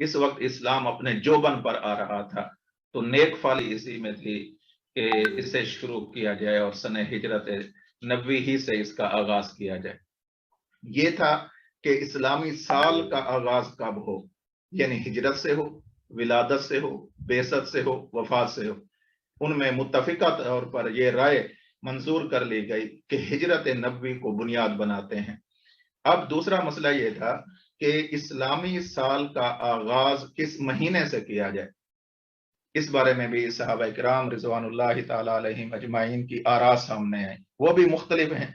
اس وقت اسلام اپنے جوبن پر آ رہا تھا، تو نیک فالی اسی میں تھی کہ اسے شروع کیا جائے اور سن ہجرت نبوی ہی سے اس کا آغاز کیا جائے۔ یہ تھا کہ اسلامی سال کا آغاز کب ہو، یعنی ہجرت سے ہو، ولادت سے ہو، بعثت سے ہو، وفات سے ہو۔ ان میں متفقہ طور پر یہ رائے منظور کر لی گئی کہ ہجرت نبوی کو بنیاد بناتے ہیں۔ اب دوسرا مسئلہ یہ تھا کہ اسلامی سال کا آغاز کس مہینے سے کیا جائے۔ اس بارے میں بھی صحابہ کرام رضوان اللہ تعالی علیہم اجمعین کی آراء سامنے آئی، وہ بھی مختلف ہیں۔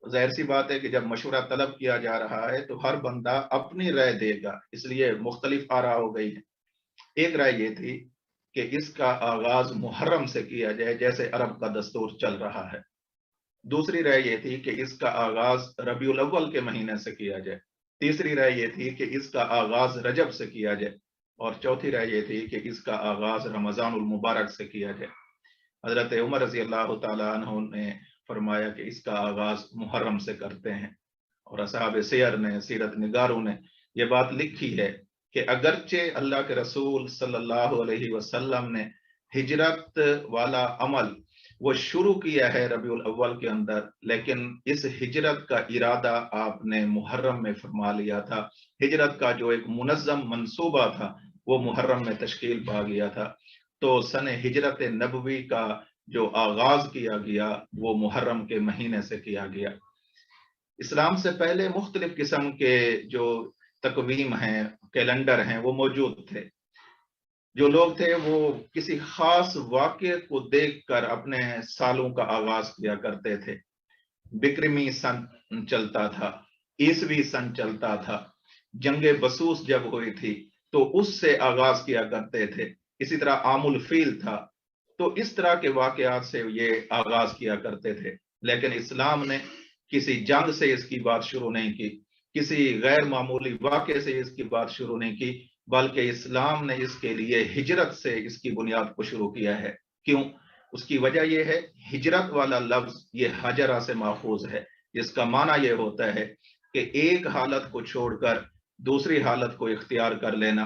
ظاہر سی بات ہے کہ جب مشورہ طلب کیا جا رہا ہے تو ہر بندہ اپنی رائے دے گا، اس لیے مختلف آراء ہو گئی ہیں۔ ایک رائے یہ تھی کہ اس کا آغاز محرم سے کیا جائے جیسے عرب کا دستور چل رہا ہے۔ دوسری رائے یہ تھی کہ اس کا آغاز ربیع الاول کے مہینے سے کیا جائے۔ تیسری رائے یہ تھی کہ اس کا آغاز رجب سے کیا جائے، اور چوتھی رائے یہ تھی کہ اس کا آغاز رمضان المبارک سے کیا جائے۔ حضرت عمر رضی اللہ تعالیٰ عنہ نے فرمایا کہ اس کا آغاز محرم سے کرتے ہیں، اور اصحاب سیر نے، سیرت نگاروں نے یہ بات لکھی ہے کہ اگرچہ اللہ کے رسول صلی اللہ علیہ وسلم نے ہجرت والا عمل وہ شروع کیا ہے ربیع الاول کے اندر، لیکن اس ہجرت کا ارادہ آپ نے محرم میں فرما لیا تھا۔ ہجرت کا جو ایک منظم منصوبہ تھا وہ محرم میں تشکیل پا گیا تھا، تو سن ہجرت نبوی کا جو آغاز کیا گیا وہ محرم کے مہینے سے کیا گیا۔ اسلام سے پہلے مختلف قسم کے جو تقویم ہیں، کیلنڈر ہیں، وہ موجود تھے۔ جو لوگ تھے وہ کسی خاص واقعے کو دیکھ کر اپنے سالوں کا آغاز کیا کرتے تھے۔ بکرمی سن چلتا تھا، عیسوی سن چلتا تھا، جنگ بسوس جب ہوئی تھی تو اس سے آغاز کیا کرتے تھے۔ اسی طرح عام الفیل تھا، تو اس طرح کے واقعات سے یہ آغاز کیا کرتے تھے۔ لیکن اسلام نے کسی جنگ سے اس کی بات شروع نہیں کی، کسی غیر معمولی واقعے سے اس کی بات شروع نہیں کی، بلکہ اسلام نے اس کے لیے ہجرت سے اس کی بنیاد کو شروع کیا ہے۔ کیوں؟ اس کی وجہ یہ ہے، ہجرت والا لفظ یہ ہجرہ سے ماخوذ ہے، جس کا معنی یہ ہوتا ہے کہ ایک حالت کو چھوڑ کر دوسری حالت کو اختیار کر لینا۔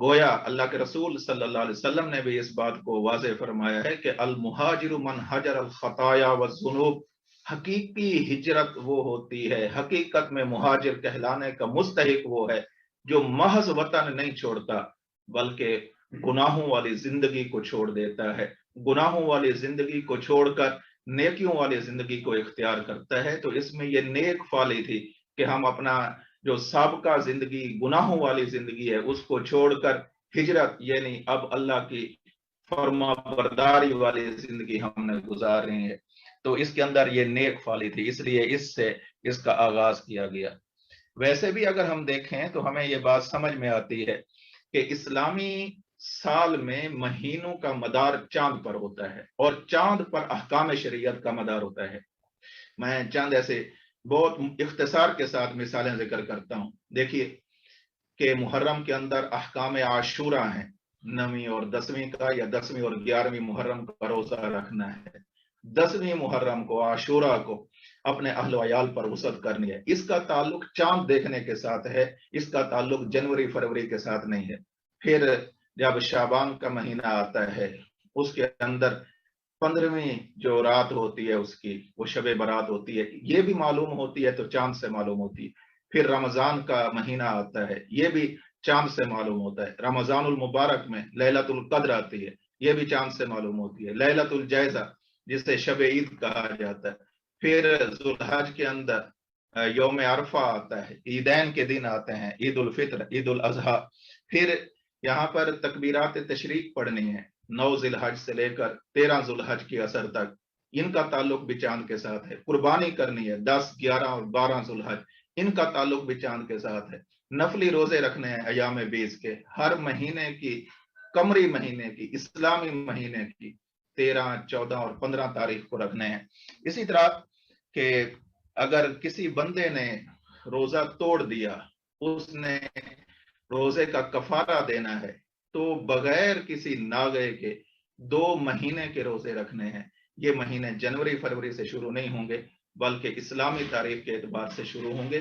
گویا اللہ کے رسول صلی اللہ علیہ وسلم نے بھی اس بات کو واضح فرمایا ہے کہ المہاجر من حجر الخطایا والذنوب، حقیقی ہجرت وہ ہوتی ہے، حقیقت میں مہاجر کہلانے کا مستحق وہ ہے جو محض وطن نہیں چھوڑتا بلکہ گناہوں والی زندگی کو چھوڑ دیتا ہے، گناہوں والی زندگی کو چھوڑ کر نیکیوں والی زندگی کو اختیار کرتا ہے۔ تو اس میں یہ نیک فالی تھی کہ ہم اپنا جو سابقہ زندگی گناہوں والی زندگی ہے اس کو چھوڑ کر ہجرت، یعنی اب اللہ کی فرما برداری والی زندگی ہم نے گزار رہی ہے، تو اس کے اندر یہ نیک فالی تھی، اس لیے اس سے اس کا آغاز کیا گیا۔ ویسے بھی اگر ہم دیکھیں تو ہمیں یہ بات سمجھ میں آتی ہے کہ اسلامی سال میں مہینوں کا مدار چاند پر ہوتا ہے، اور چاند پر احکام شریعت کا مدار ہوتا ہے۔ میں چند ایسے بہت اختصار کے ساتھ مثالیں ذکر کرتا ہوں۔ دیکھیے کہ محرم کے اندر احکام عاشوراء ہیں، 9ویں اور 10ویں کا، یا 10ویں اور 11ویں محرم کا روزہ رکھنا ہے، 10ویں محرم کو عاشوراء کو اپنے اہل و عیال پر وسعت کرنی ہے۔ اس کا تعلق چاند دیکھنے کے ساتھ ہے، اس کا تعلق جنوری فروری کے ساتھ نہیں ہے۔ پھر جب شعبان کا مہینہ آتا ہے اس کے اندر 15ویں جو رات ہوتی ہے اس کی وہ شب برات ہوتی ہے، یہ بھی معلوم ہوتی ہے تو چاند سے معلوم ہوتی ہے۔ پھر رمضان کا مہینہ آتا ہے، یہ بھی چاند سے معلوم ہوتا ہے۔ رمضان المبارک میں لیلۃ القدر آتی ہے، یہ بھی چاند سے معلوم ہوتی ہے۔ لیلۃ الجائزہ جسے شب عید کہا جاتا ہے۔ پھر ذوالحج کے اندر یوم عرفہ آتا ہے، عیدین کے دن آتے ہیں، عید الفطر، عید الاضحیٰ۔ پھر یہاں پر تکبیرات تشریق پڑھنی ہے، 9 ذی الحج سے لے کر 13 ذوالحج کی عصر تک، ان کا تعلق بھی چاند کے ساتھ ہے۔ قربانی کرنی ہے 10، 11 اور 12 ذوالحج، ان کا تعلق بھی چاند کے ساتھ ہے۔ نفلی روزے رکھنے ہیں ایام 20 کے، ہر مہینے کی، قمری مہینے کی، اسلامی مہینے کی 13، 14 اور 15 تاریخ کو رکھنے ہیں۔ اسی طرح کہ اگر کسی بندے نے روزہ توڑ دیا، اس نے روزے کا کفارہ دینا ہے، تو بغیر کسی ناغے کے 2 مہینے کے روزے رکھنے ہیں۔ یہ مہینے جنوری فروری سے شروع نہیں ہوں گے بلکہ اسلامی تاریخ کے اعتبار سے شروع ہوں گے۔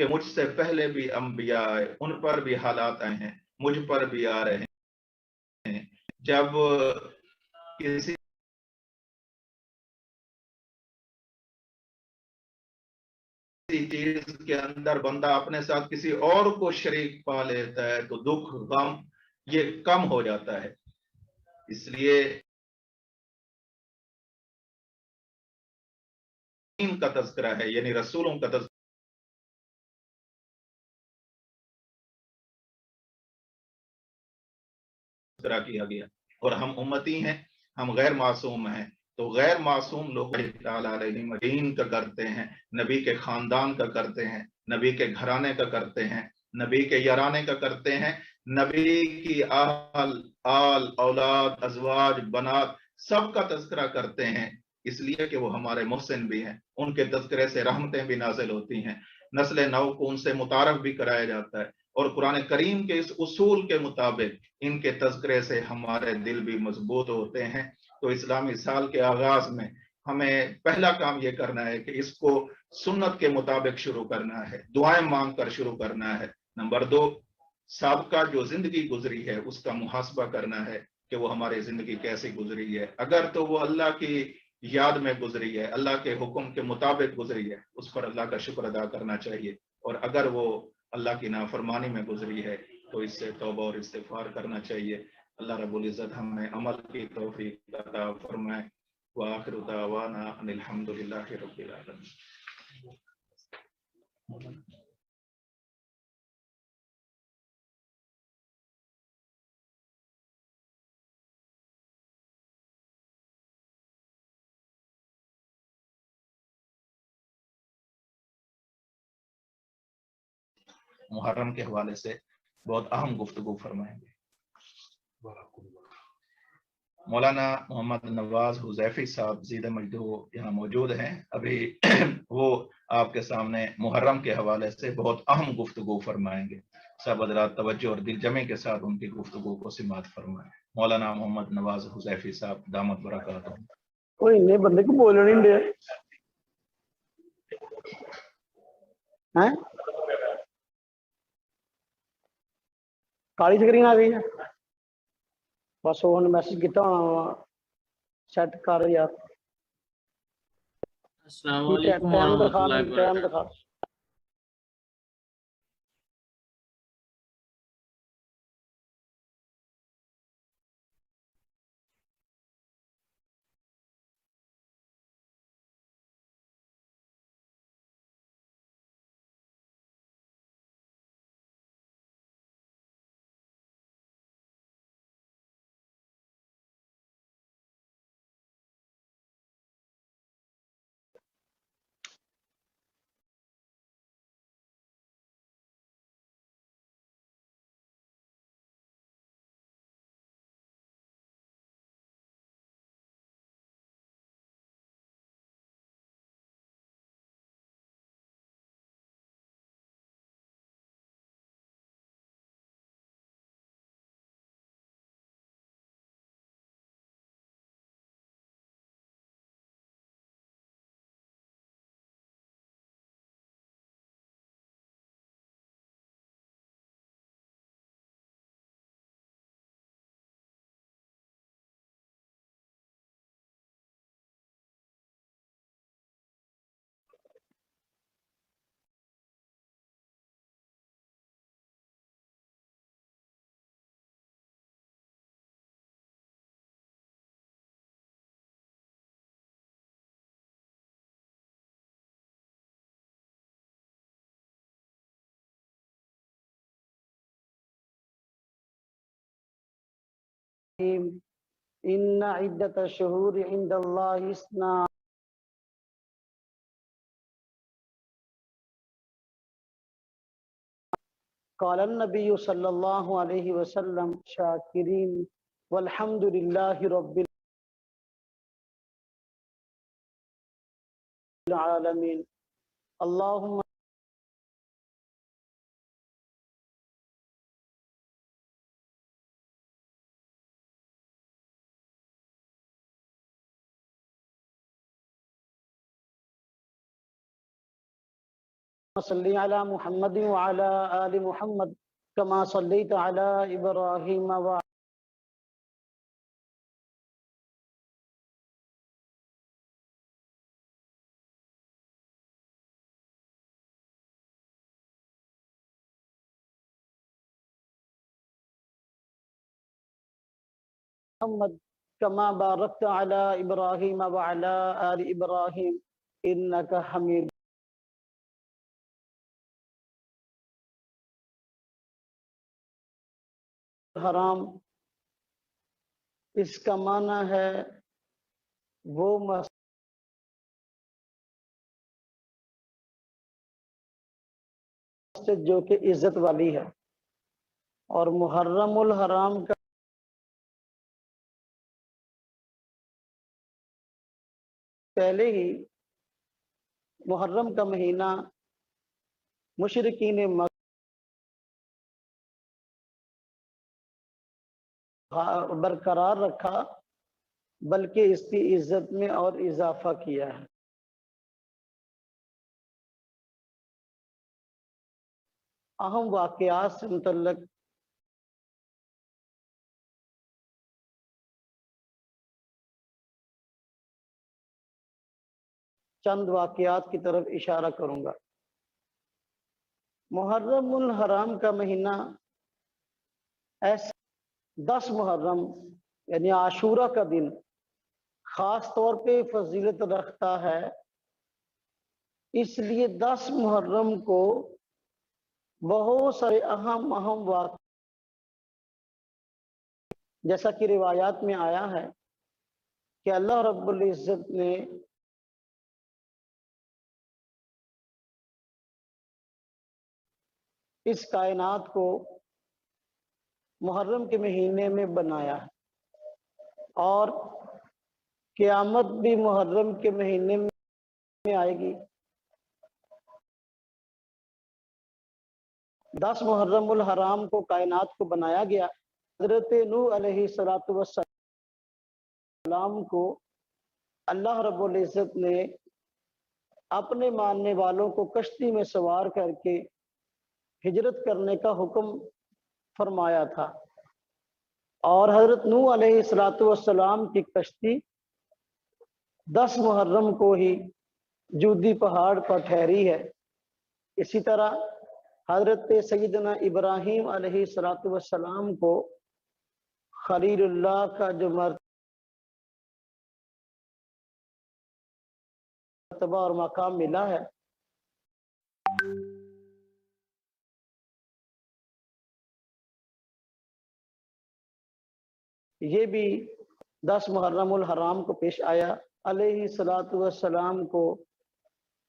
کہ مجھ سے پہلے بھی انبیاء آئے، ان پر بھی حالات آئے ہیں، مجھ پر بھی آ رہے ہیں۔ جب کسی چیز کے اندر بندہ اپنے ساتھ کسی اور کو شریک پا لیتا ہے تو دکھ غم یہ کم ہو جاتا ہے۔ اس لیے دین کا تذکرہ ہے، یعنی رسولوں کا تذکرہ کیا گیا، اور ہم امتی ہیں، ہم غیر معصوم ہیں، تو غیر معصوم لوگ دین کا کرتے ہیں، نبی کے خاندان کا کرتے ہیں، نبی کے گھرانے کا کرتے ہیں، نبی کے یارانے کا کرتے ہیں، نبی کی آل اولاد ازواج بنات سب کا تذکرہ کرتے ہیں، اس لیے کہ وہ ہمارے محسن بھی ہیں، ان کے تذکرے سے رحمتیں بھی نازل ہوتی ہیں، نسل نو کو ان سے متعارف بھی کرایا جاتا ہے، اور قرآن کریم کے اس اصول کے مطابق ان کے تذکرے سے ہمارے دل بھی مضبوط ہوتے ہیں۔ تو اسلامی سال کے آغاز میں ہمیں پہلا کام یہ کرنا ہے کہ اس کو سنت کے مطابق شروع کرنا ہے، دعائیں مانگ کر شروع کرنا ہے۔ نمبر 2، سابقہ جو زندگی گزری ہے اس کا محاسبہ کرنا ہے کہ وہ ہماری زندگی کیسی گزری ہے، اگر تو وہ اللہ کی یاد میں گزری ہے، اللہ کے حکم کے مطابق گزری ہے، اس پر اللہ کا شکر ادا کرنا چاہیے، اور اگر وہ اللہ کی نافرمانی میں گزری ہے تو اس سے توبہ اور استغفار کرنا چاہیے۔ اللہ رب العزت ہمیں عمل کی توفیق عطا فرمائے۔ وآخر دعوانا ان الحمد للہ رب العالمین۔ محرم کے حوالے سے بہت اہم گفتگو فرمائیں گے مولانا محمد نواز حذیفی صاحب زیدہ مجدو یہاں موجود ہیں، ابھی وہ آپ کے سامنے محرم کے حوالے سے بہت اہم گفتگو فرمائیں گے۔ سب حضرات توجہ اور دل جمعی کے ساتھ ان کی گفتگو کو سماعت فرمائیں۔ مولانا محمد نواز حذیفی صاحب دامت برکاتہ۔ کوئی نہیں بندے کو بولنا نہیں دے ہیں، کالی سکرین آ گئی ہے، بس وہ میسج کیتا ہونا سیٹ کر یار۔ السلام علیکم ورحمۃ اللہ وبرکاتہ۔ ان عدت الشہور عند اللہ اثنا قال النبی صلی اللہ علیہ وسلم شاکرین والحمد للہ رب العالمین۔ اللہم صلی علی محمد وعلی آل محمد کما صلیت علی ابراہیم وعلی محمد کما بارکت علی ابراہیم وعلی آل ابراہیم انک حمید حرام، اس کا معنی ہے وہ مسجد جو کہ عزت والی ہے، اور محرم الحرام کا پہلے ہی محرم کا مہینہ مشرکین مکہ برقرار رکھا، بلکہ اس کی عزت میں اور اضافہ کیا ہے۔ اہم واقعات سے متعلق چند واقعات کی طرف اشارہ کروں گا۔ محرم الحرام کا مہینہ 10 محرم یعنی عاشورہ کا دن خاص طور پہ فضیلت رکھتا ہے، اس لیے 10 محرم کو بہت سارے اہم واقعات جیسا کہ روایات میں آیا ہے کہ اللہ رب العزت نے اس کائنات کو محرم کے مہینے میں بنایا ہے، اور قیامت بھی محرم کے مہینے میں آئے گی۔ 10 محرم الحرام کو کائنات کو بنایا گیا۔ حضرت نوح علیہ السلام کو اللہ رب العزت نے اپنے ماننے والوں کو کشتی میں سوار کر کے ہجرت کرنے کا حکم فرمایا تھا، اور حضرت نوح علیہ السلام کی کشتی 10 محرم کو ہی جودی پہاڑ پر ٹھہری ہے۔ اسی طرح حضرت سیدنا ابراہیم علیہ السلام کو خلیل اللہ کا جو مرتبہ اور مقام ملا ہے، یہ بھی 10 محرم الحرام کو پیش آیا۔ علیہ السلام کو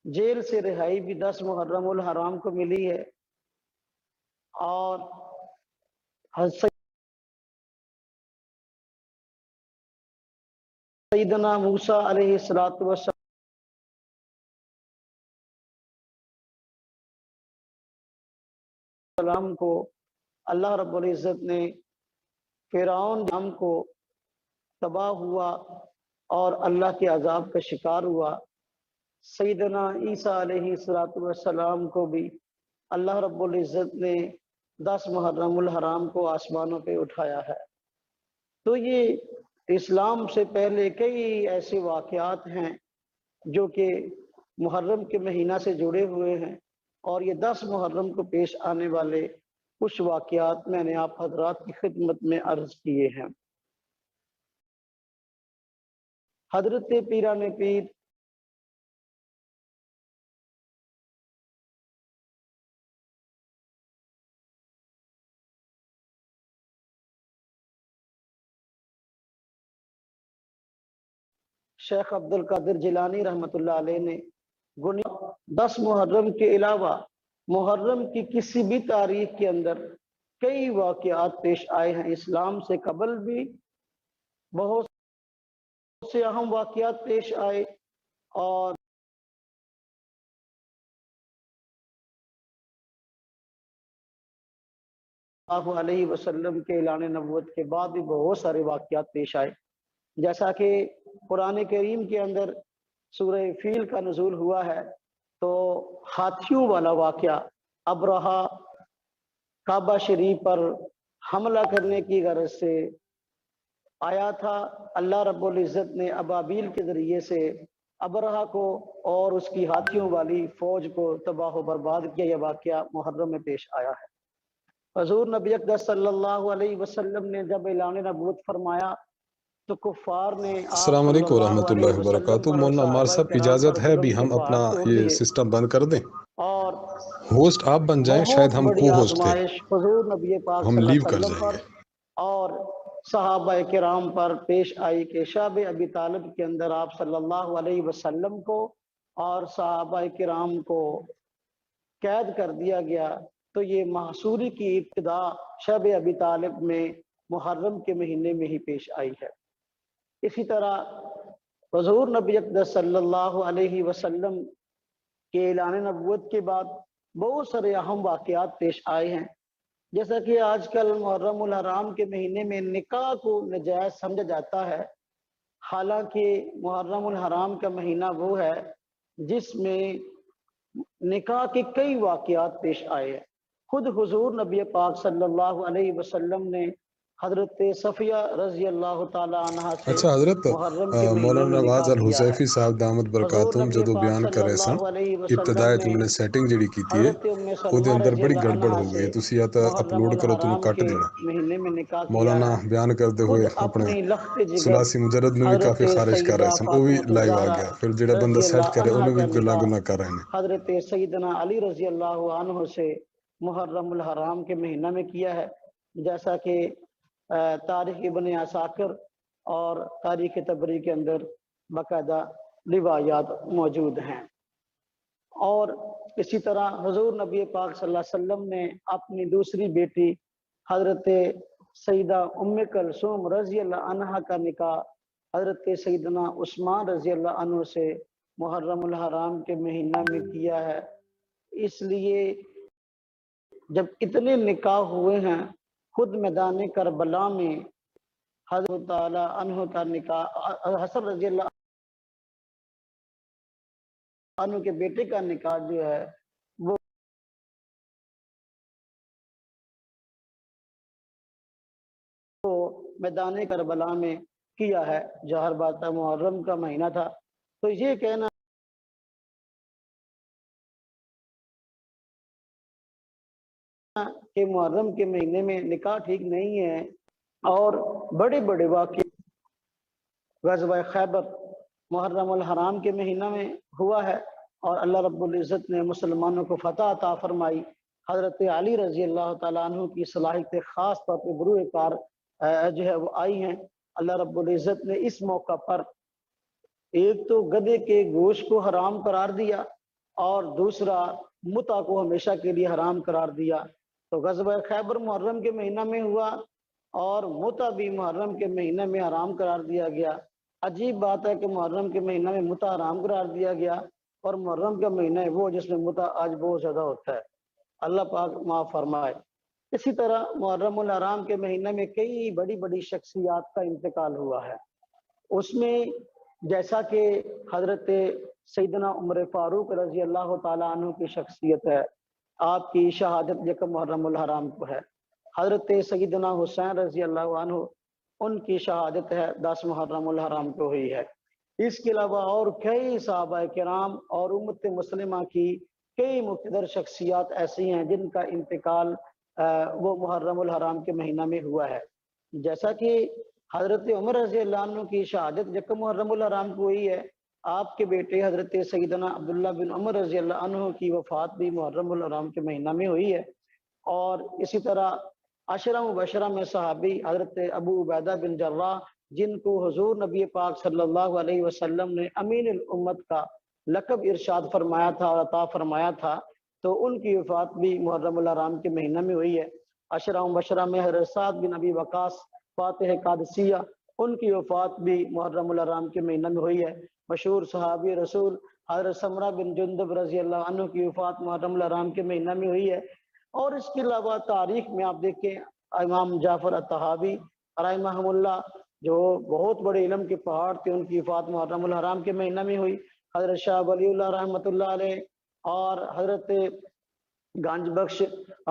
جیل سے رہائی بھی 10 محرم الحرام کو ملی ہے، اور سیدنا موسیٰ علیہ السلام کو اللہ رب العزت نے فرعون کو تباہ ہوا اور اللہ کے عذاب کا شکار ہوا۔ سیدنا عیسیٰ علیہ السلام کو بھی اللہ رب العزت نے 10 محرم الحرام کو آسمانوں پہ اٹھایا ہے۔ تو یہ اسلام سے پہلے کئی ایسے واقعات ہیں جو کہ محرم کے مہینہ سے جڑے ہوئے ہیں، اور یہ 10 محرم کو پیش آنے والے کچھ واقعات میں نے آپ حضرات کی خدمت میں عرض کیے ہیں۔ حضرت پیران پیر شیخ عبد القادر جیلانی رحمۃ اللہ علیہ نے 10 محرم کے علاوہ محرم کی کسی بھی تاریخ کے اندر کئی واقعات پیش آئے ہیں۔ اسلام سے قبل بھی بہت سے اہم واقعات پیش آئے، اور اللہ علیہ وسلم کے اعلان نبوت کے بعد بھی بہت سارے واقعات پیش آئے، جیسا کہ قرآن کریم کے اندر سورہ فیل کا نزول ہوا ہے تو ہاتھیوں والا واقعہ ابرہا کعبہ شریف پر حملہ کرنے کی غرض سے آیا تھا۔ اللہ رب العزت نے ابابیل کے ذریعے سے ابرہا کو اور اس کی ہاتھیوں والی فوج کو تباہ و برباد کیا۔ یہ واقعہ محرم میں پیش آیا ہے۔ حضور نبی اقدس صلی اللہ علیہ وسلم نے جب اعلان نبوت فرمایا تو کفار نے السلام علیکم ورحمۃ اللہ وبرکاتہ۔ مولانا عمار صاحب کی اجازت ہے بھی ہم اپنا یہ سسٹم بند کر دیں، اور ہوسٹ آپ بن جائیں، شاید ہم کو ہوسٹ ہیں، حضور نبی پاک ہم صلی لیو اللہ کر علیہ وسلم جائیں پر گے۔ اور صحابہ کرام پر پیش آئی کہ شب ابی طالب کے اندر آپ صلی اللہ علیہ وسلم کو اور صحابہ کرام کو قید کر دیا گیا۔ تو یہ محصوری کی ابتدا شب ابی طالب میں محرم کے مہینے میں ہی پیش آئی ہے۔ اسی طرح حضور نبی اقدس صلی اللہ علیہ وسلم کے اعلان نبوت کے بعد بہت سارے اہم واقعات پیش آئے ہیں، جیسا کہ آج کل محرم الحرام کے مہینے میں نکاح کو نجائز سمجھا جاتا ہے، حالانکہ محرم الحرام کا مہینہ وہ ہے جس میں نکاح کے کئی واقعات پیش آئے ہیں۔ خود حضور نبی پاک صلی اللہ علیہ وسلم نے حضرت صفیہ رضی اللہ تعالی عنہ سے اچھا حضرت محرم کے مہینے مولانا میں نواز نکاح کیا ہے۔ الحذیفی صاحب دامت حضور برکاتہم نبی جدو پاک بیان صلی کرے سن اللہ علیہ وسلم ابتدائے نے تم نے سیٹنگ جڑی کی تھی حضرت ام وہ سلمہ اندر رضی بڑی اللہ گڑبڑ عنہ ہو سے گئی، تسی یا تا محرم اپلوڈ کرو تنو الحرام کٹ کے دینا۔ مہینے میں نکاح کیا مولانا ہے۔ بیان کرتے خود ہوئے اپنے اپنی لخت جگر سلاسی مجرد میں بھی حضرت کافی خارج کر سیدہ رہے سن، وہ بھی فاطمہ لائیو آ الزہرا گیا، پھر جڑا بندہ رضی سیٹ اللہ کرے عنہا انہوں بھی کا گلا نکاح گنا کر رہے ہیں۔ حضرت سیدنا علی رضی اللہ عنہ سے محرم الحرام کے مہینہ میں کیا ہے، جیسا کہ تاریخ ابن عساکر اور تاریخ طبری کے اندر باقاعدہ روایات موجود ہیں۔ اور اسی طرح حضور نبی پاک صلی اللہ علیہ وسلم نے اپنی دوسری بیٹی حضرت سیدہ ام کلثوم رضی اللہ عنہا کا نکاح حضرت سیدنا عثمان رضی اللہ عنہ سے محرم الحرام کے مہینہ میں کیا ہے۔ اس لیے جب اتنے نکاح ہوئے ہیں، خود میدان کربلا میں حضرت تعالی عنہ کا نکاح، حسن رضی اللہ عنہ کے بیٹے کا نکاح جو ہے وہ میدان کربلا میں کیا ہے، ظاہر بات ہے محرم کا مہینہ تھا۔ تو یہ کہنا کہ محرم کے مہینے میں نکاح ٹھیک نہیں ہے۔ اور بڑے بڑے واقعے غزوہ خیبر محرم الحرام کے مہینہ میں ہوا ہے، اور اللہ رب العزت نے مسلمانوں کو فتح عطا فرمائی۔ حضرت علی رضی اللہ تعالیٰ عنہ کی صلاحیت خاص طور پہ بروئے کار جو ہے وہ آئی ہیں۔ اللہ رب العزت نے اس موقع پر ایک تو گدھے کے گوشت کو حرام قرار دیا، اور دوسرا متع کو ہمیشہ کے لیے حرام قرار دیا۔ تو غزوہ خیبر محرم کے مہینہ میں ہوا، اور متع بھی محرم کے مہینہ میں حرام قرار دیا گیا۔ عجیب بات ہے کہ محرم کے مہینہ میں متع حرام قرار دیا گیا، اور محرم کا مہینہ ہے وہ جس میں متع آج بہت زیادہ ہوتا ہے۔ اللہ پاک معاف فرمائے۔ اسی طرح محرم الحرام کے مہینہ میں کئی بڑی بڑی شخصیات کا انتقال ہوا ہے۔ اس میں جیسا کہ حضرت سیدنا عمر فاروق رضی اللہ تعالیٰ عنہ کی شخصیت ہے، آپ کی شہادت یکم محرم الحرام کو ہے۔ حضرت سیدنا حسین رضی اللہ عنہ، ان کی شہادت ہے 10 محرم الحرام کو ہوئی ہے۔ اس کے علاوہ اور کئی صحابہ کرام اور امت مسلمہ کی کئی مقتدر شخصیات ایسی ہیں جن کا انتقال وہ محرم الحرام کے مہینہ میں ہوا ہے، جیسا کہ حضرت عمر رضی اللہ عنہ کی شہادت یکم محرم الحرام کو ہوئی ہے۔ آپ کے بیٹے حضرت سیدنا عبداللہ بن عمر رضی اللہ عنہ کی وفات بھی محرم الحرام کے مہینہ میں ہوئی ہے۔ اور اسی طرح عشرہ مبشرہ میں صحابی حضرت ابو عبیدہ بن جراح، جن کو حضور نبی پاک صلی اللہ علیہ وسلم نے امین الامت کا لقب ارشاد فرمایا تھا اور عطا فرمایا تھا، تو ان کی وفات بھی محرم الحرام کے مہینہ میں ہوئی ہے۔ عشرہ مبشرہ میں حضرت سعد بن ابی وقاص فاتح قادسیہ، ان کی وفات بھی محرم الحرام کے مہینہ میں ہوئی ہے۔ مشہور صحابی رسول حضرت سمرہ بن جندب رضی اللہ عنہ کی وفات محرم الحرام کے مہینہ میں ہوئی ہے۔ اور اس کے علاوہ تاریخ میں آپ دیکھیں، امام جعفر الطحاوی رحمہ اللہ، جو بہت بڑے علم کے پہاڑ تھے، ان کی وفات محرم الحرام کے مہینہ میں ہوئی۔ حضرت شاہ ولی اللہ رحمۃ اللہ علیہ اور حضرت گنج بخش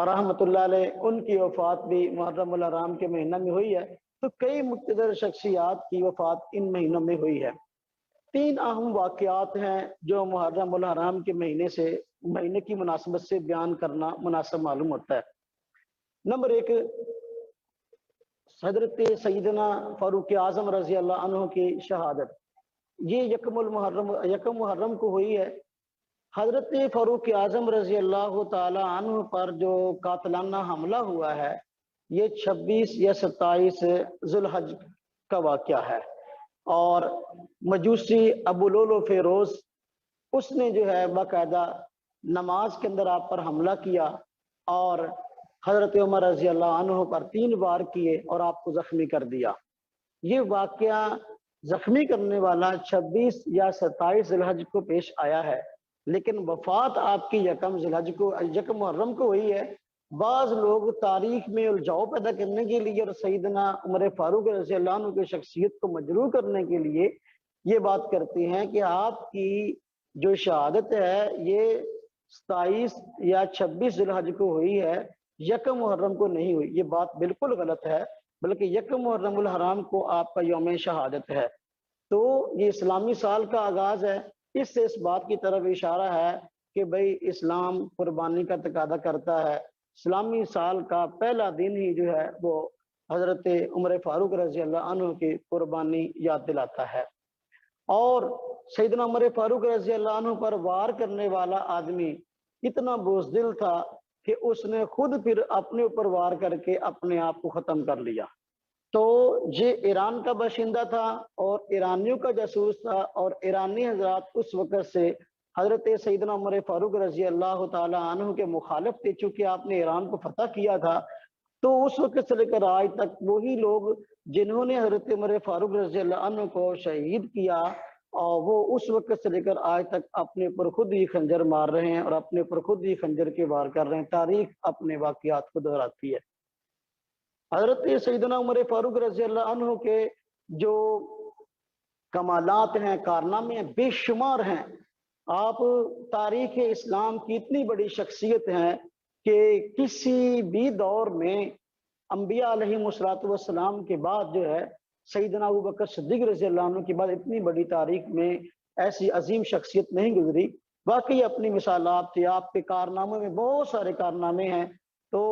رحمۃ اللہ علیہ ان کی وفات بھی محرم الحرام کے مہینہ میں ہوئی ہے، تو کئی مقتدر شخصیات کی وفات ان مہینوں میں ہوئی ہے۔ 3 اہم واقعات ہیں جو محرم الحرام کے مہینے کی مناسبت سے بیان کرنا مناسب معلوم ہوتا ہے۔ نمبر 1، حضرت سیدنا فاروق اعظم رضی اللہ عنہ کی شہادت، یہ یکم محرم کو ہوئی ہے۔ حضرت فاروق اعظم رضی اللہ تعالی عنہ پر جو قاتلانہ حملہ ہوا ہے، یہ 26 یا 27 ذوالحج کا واقعہ ہے، اور مجوسی ابو لولو فیروز اس نے جو ہے باقاعدہ نماز کے اندر آپ پر حملہ کیا اور حضرت عمر رضی اللہ عنہ پر 3 بار کیے اور آپ کو زخمی کر دیا۔ یہ واقعہ زخمی کرنے والا 26 یا 27 ذوالحج کو پیش آیا ہے، لیکن وفات آپ کی یکم محرم کو ہوئی ہے۔ بعض لوگ تاریخ میں الجھاؤ پیدا کرنے کے لیے اور سیدنا عمر فاروق رضی اللہ عنہ کی شخصیت کو مجروح کرنے کے لیے یہ بات کرتے ہیں کہ آپ کی جو شہادت ہے یہ 27 یا 26 ذوالحج کو ہوئی ہے، یکم محرم کو نہیں ہوئی۔ یہ بات بالکل غلط ہے، بلکہ یکم محرم الحرام کو آپ کا یوم شہادت ہے۔ تو یہ اسلامی سال کا آغاز ہے، اس سے اس بات کی طرف اشارہ ہے کہ بھئی اسلام قربانی کا تقاضا کرتا ہے۔ اسلامی سال کا پہلا دن ہی جو ہے وہ حضرت عمر فاروق رضی اللہ عنہ کی قربانی یاد دلاتا ہے۔ اور سیدنا عمر فاروق رضی اللہ عنہ پر وار کرنے والا آدمی اتنا بزدل تھا کہ اس نے خود پھر اپنے اوپر وار کر کے اپنے آپ کو ختم کر لیا۔ تو یہ ایران کا باشندہ تھا اور ایرانیوں کا جاسوس تھا، اور ایرانی حضرات اس وقت سے حضرت سیدنا عمر فاروق رضی اللہ تعالی عنہ کے مخالف تھے، چونکہ آپ نے ایران کو فتح کیا تھا۔ تو اس وقت سے لے کر آج تک وہی لوگ جنہوں نے حضرت عمر فاروق رضی اللہ عنہ کو شہید کیا، اور وہ اس وقت سے لے کر آج تک اپنے پر خود ہی خنجر مار رہے ہیں اور اپنے پر خود ہی خنجر کے وار کر رہے ہیں۔ تاریخ اپنے واقعات کو دہراتی ہے۔ حضرت سیدنا عمر فاروق رضی اللہ عنہ کے جو کمالات ہیں، کارنامے ہیں، بے شمار ہیں۔ آپ تاریخ اسلام کی اتنی بڑی شخصیت ہیں کہ کسی بھی دور میں انبیاء علیہ السلام کے بعد جو ہے سیدنا ابوبکر صدیق رضی اللہ عنہ کے بعد اتنی بڑی تاریخ میں ایسی عظیم شخصیت نہیں گزری۔ واقعی اپنی مثالات تھی، آپ کے کارناموں میں بہت سارے کارنامے ہیں۔ تو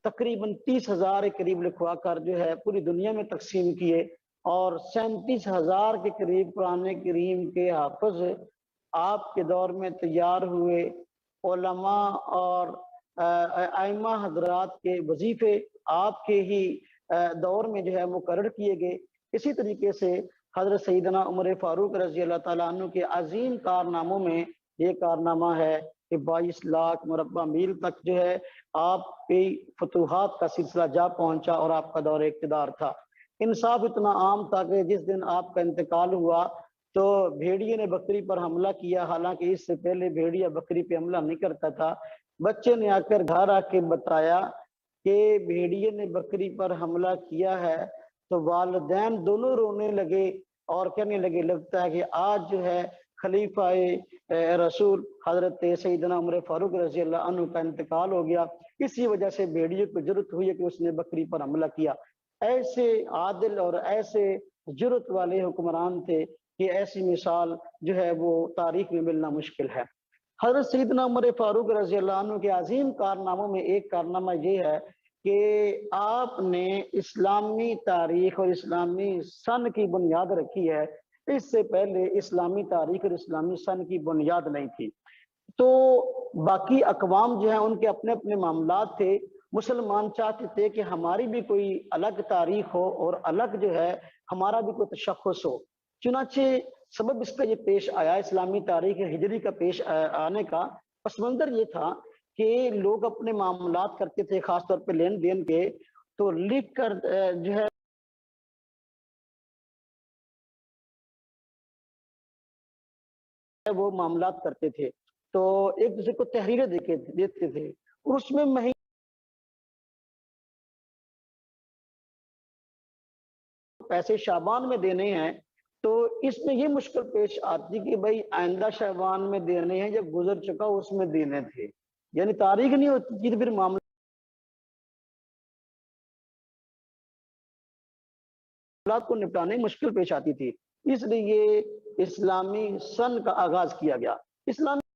تقریباً 30,000 کے قریب لکھوا کر جو ہے پوری دنیا میں تقسیم کیے، اور 37,000 کے قریب قرآن کریم کے حافظ آپ کے دور میں تیار ہوئے۔ علماء اور ائمہ حضرات کے وظیفے آپ کے ہی دور میں جو ہے مقرر کیے گئے۔ اسی طریقے سے حضرت سیدنا عمر فاروق رضی اللہ تعالیٰ عنہ کے عظیم کارناموں میں یہ کارنامہ ہے کہ 22 لاکھ مربع میل تک جو ہے آپ کی فتوحات کا سلسلہ جا پہنچا اور آپ کا دور اقتدار تھا۔ انصاف اتنا عام تھا کہ جس دن آپ کا انتقال ہوا تو بھیڑیے نے بکری پر حملہ کیا، حالانکہ اس سے پہلے بھیڑیا بکری پہ حملہ نہیں کرتا تھا۔ بچے نے آ کر گھر آ کے بتایا کہ بھیڑیے نے بکری پر حملہ کیا ہے، تو والدین دونوں رونے لگے اور کہنے لگے لگتا ہے کہ آج جو ہے خلیفہ رسول حضرت سیدنا عمر فاروق رضی اللہ عنہ کا انتقال ہو گیا۔ اسی وجہ سے بھیڑیے کو جرت ہوئی ہے کہ اس نے بکری پر حملہ کیا۔ ایسے عادل اور ایسے جرت والے حکمران تھے کہ ایسی مثال جو ہے وہ تاریخ میں ملنا مشکل ہے۔ حضرت سیدنا عمر فاروق رضی اللہ عنہ کے عظیم کارناموں میں ایک کارنامہ یہ ہے کہ آپ نے اسلامی تاریخ اور اسلامی سن کی بنیاد رکھی ہے۔ اس سے پہلے اسلامی تاریخ اور اسلامی سن کی بنیاد نہیں تھی۔ تو باقی اقوام جو ہیں ان کے اپنے اپنے معاملات تھے۔ مسلمان چاہتے تھے کہ ہماری بھی کوئی الگ تاریخ ہو اور الگ جو ہے ہمارا بھی کوئی تشخص ہو۔ چنانچہ سبب اس کا یہ پیش آیا، اسلامی تاریخ ہجری کا پیش آنے کا پس منظر یہ تھا کہ لوگ اپنے معاملات کرتے تھے، خاص طور پہ لین دین کے، تو لکھ کر جو ہے وہ معاملات کرتے تھے، تو ایک دوسرے کو تحریریں دیتے تھے، اور اس میں پیسے شعبان میں دینے ہیں تو اس میں یہ مشکل پیش آتی کہ بھائی آئندہ شعبان میں دینے ہیں، جب گزر چکا اس میں دینے تھے، یعنی تاریخ نہیں ہوتی تھی، پھر معاملات کو نپٹانے مشکل پیش آتی تھی، اس لیے اسلامی سن کا آغاز کیا گیا۔ اسلامی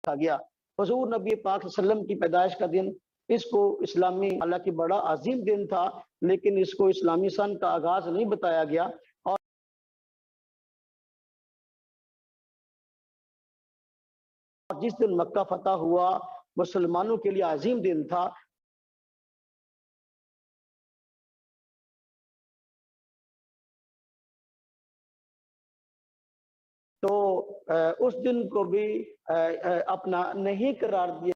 گیا حضور نبی پاک صلی اللہ علیہ وسلم کی پیدائش کا دن، اس کو اسلامی، حالانکہ بڑا عظیم دن تھا لیکن اس کو اسلامی سن کا آغاز نہیں بتایا گیا، اور جس دن مکہ فتح ہوا مسلمانوں کے لیے عظیم دن تھا، تو اس دن کو بھی اپنا نہیں قرار دیا،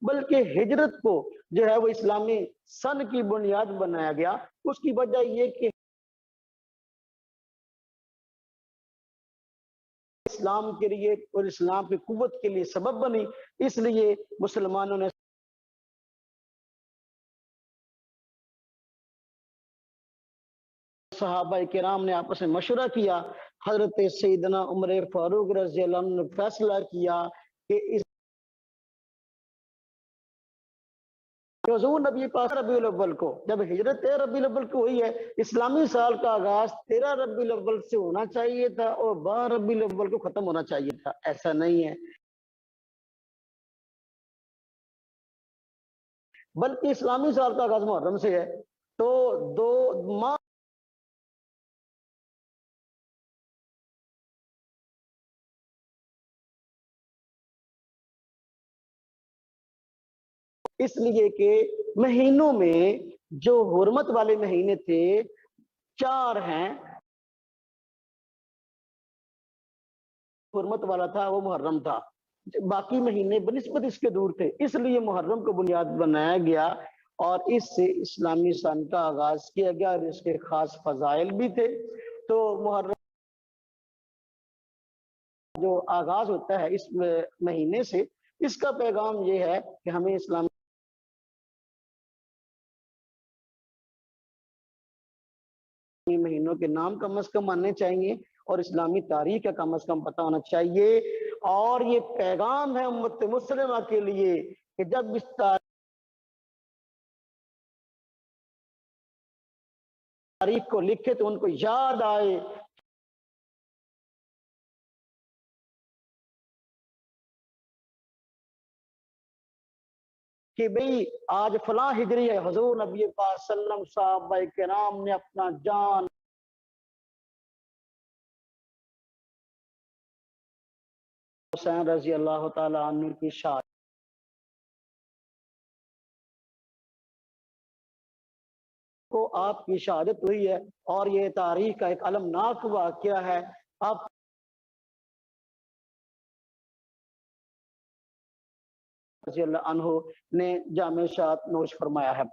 بلکہ ہجرت کو جو ہے وہ اسلامی سن کی بنیاد بنایا گیا۔ اس کی وجہ یہ کہ اسلام کے لیے اور اسلام کی قوت کے لیے سبب بنی، اس لیے مسلمانوں نے صحابہ کرام نے آپس میں مشورہ کیا، حضرت سیدنا عمر فاروق رضی اللہ عنہ نے فیصلہ کیا کہ اس حضور نبی پاک ربیع الاول کو، جب ہجرت ربیع الاول کو ہوئی ہے، اسلامی سال کا آغاز 13 ربیع الاول سے ہونا چاہیے تھا اور 12 ربیع الاول کو ختم ہونا چاہیے تھا، ایسا نہیں ہے، بلکہ اسلامی سال کا آغاز محرم سے ہے، تو 2 ماہ اس لیے کہ مہینوں میں جو حرمت والے مہینے تھے 4 ہیں، حرمت والا تھا وہ محرم تھا، باقی مہینے بنسبت اس کے دور تھے، اس لیے محرم کو بنیاد بنایا گیا اور اس سے اسلامی سن کا آغاز کیا گیا، اور اس کے خاص فضائل بھی تھے۔ تو محرم جو آغاز ہوتا ہے اس مہینے سے، اس کا پیغام یہ ہے کہ ہمیں اسلامی مہینوں کے نام کم از کم آنے چاہیے اور اسلامی تاریخ کا کم از کم پتہ ہونا چاہیے، اور یہ پیغام ہے امت مسلمہ کے لیے کہ جب اس تاریخ کو لکھے تو ان کو یاد آئے کہ بھئی آج فلاں ہجری ہے، حضور نبی پاک صلی اللہ علیہ وسلم صحابہ کرام نے اپنا جان حسین رضی اللہ تعالی عنہ کی شہادت کو آپ کی شہادت ہوئی ہے، اور یہ تاریخ کا ایک المناک واقعہ ہے۔ آپ رضی اللہ عنہ نے جامع شہادت نوش فرمایا ہے۔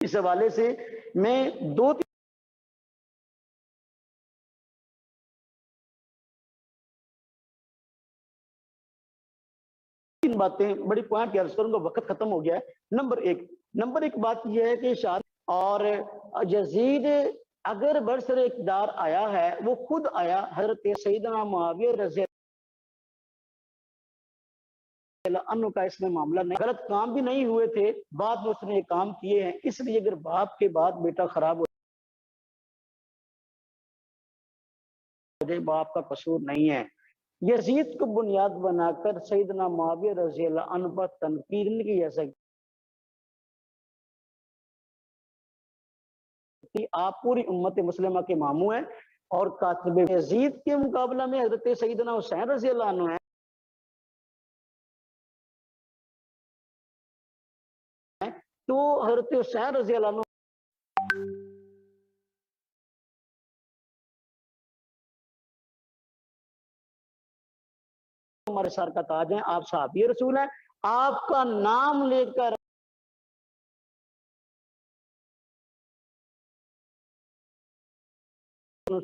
اس حوالے سے میں 2 3 باتیں بڑی پوائنٹ عرض کروں گا، وقت ختم ہو گیا ہے۔ نمبر ایک بات یہ ہے کہ شاید اور یزید اگر برسر اقتدار آیا ہے، وہ خود آیا، حضرت سیدنا معاویہ رضی اللہ عنہ کا اس میں معاملہ نہیں، غلط کام بھی نہیں ہوئے تھے، بعد میں اس نے یہ کام کیے ہیں، اس لیے اگر باپ کے بعد بیٹا خراب ہو جائے باپ کا قصور نہیں ہے۔ یزید کو بنیاد بنا کر سیدنا معاویہ رضی اللہ عنہ پر تنقید نہیں کی جا سکتی، آپ پوری امت مسلمہ کے ماموں ہیں، اور کاتب یزید کے مقابلہ میں حضرت سیدنا حسین رضی اللہ عنہ ہیں، تو حضرت حسین رضی اللہ عنہ ہمارے سر کا تاج ہیں، آپ صحابی رسول ہیں، آپ کا نام لے کر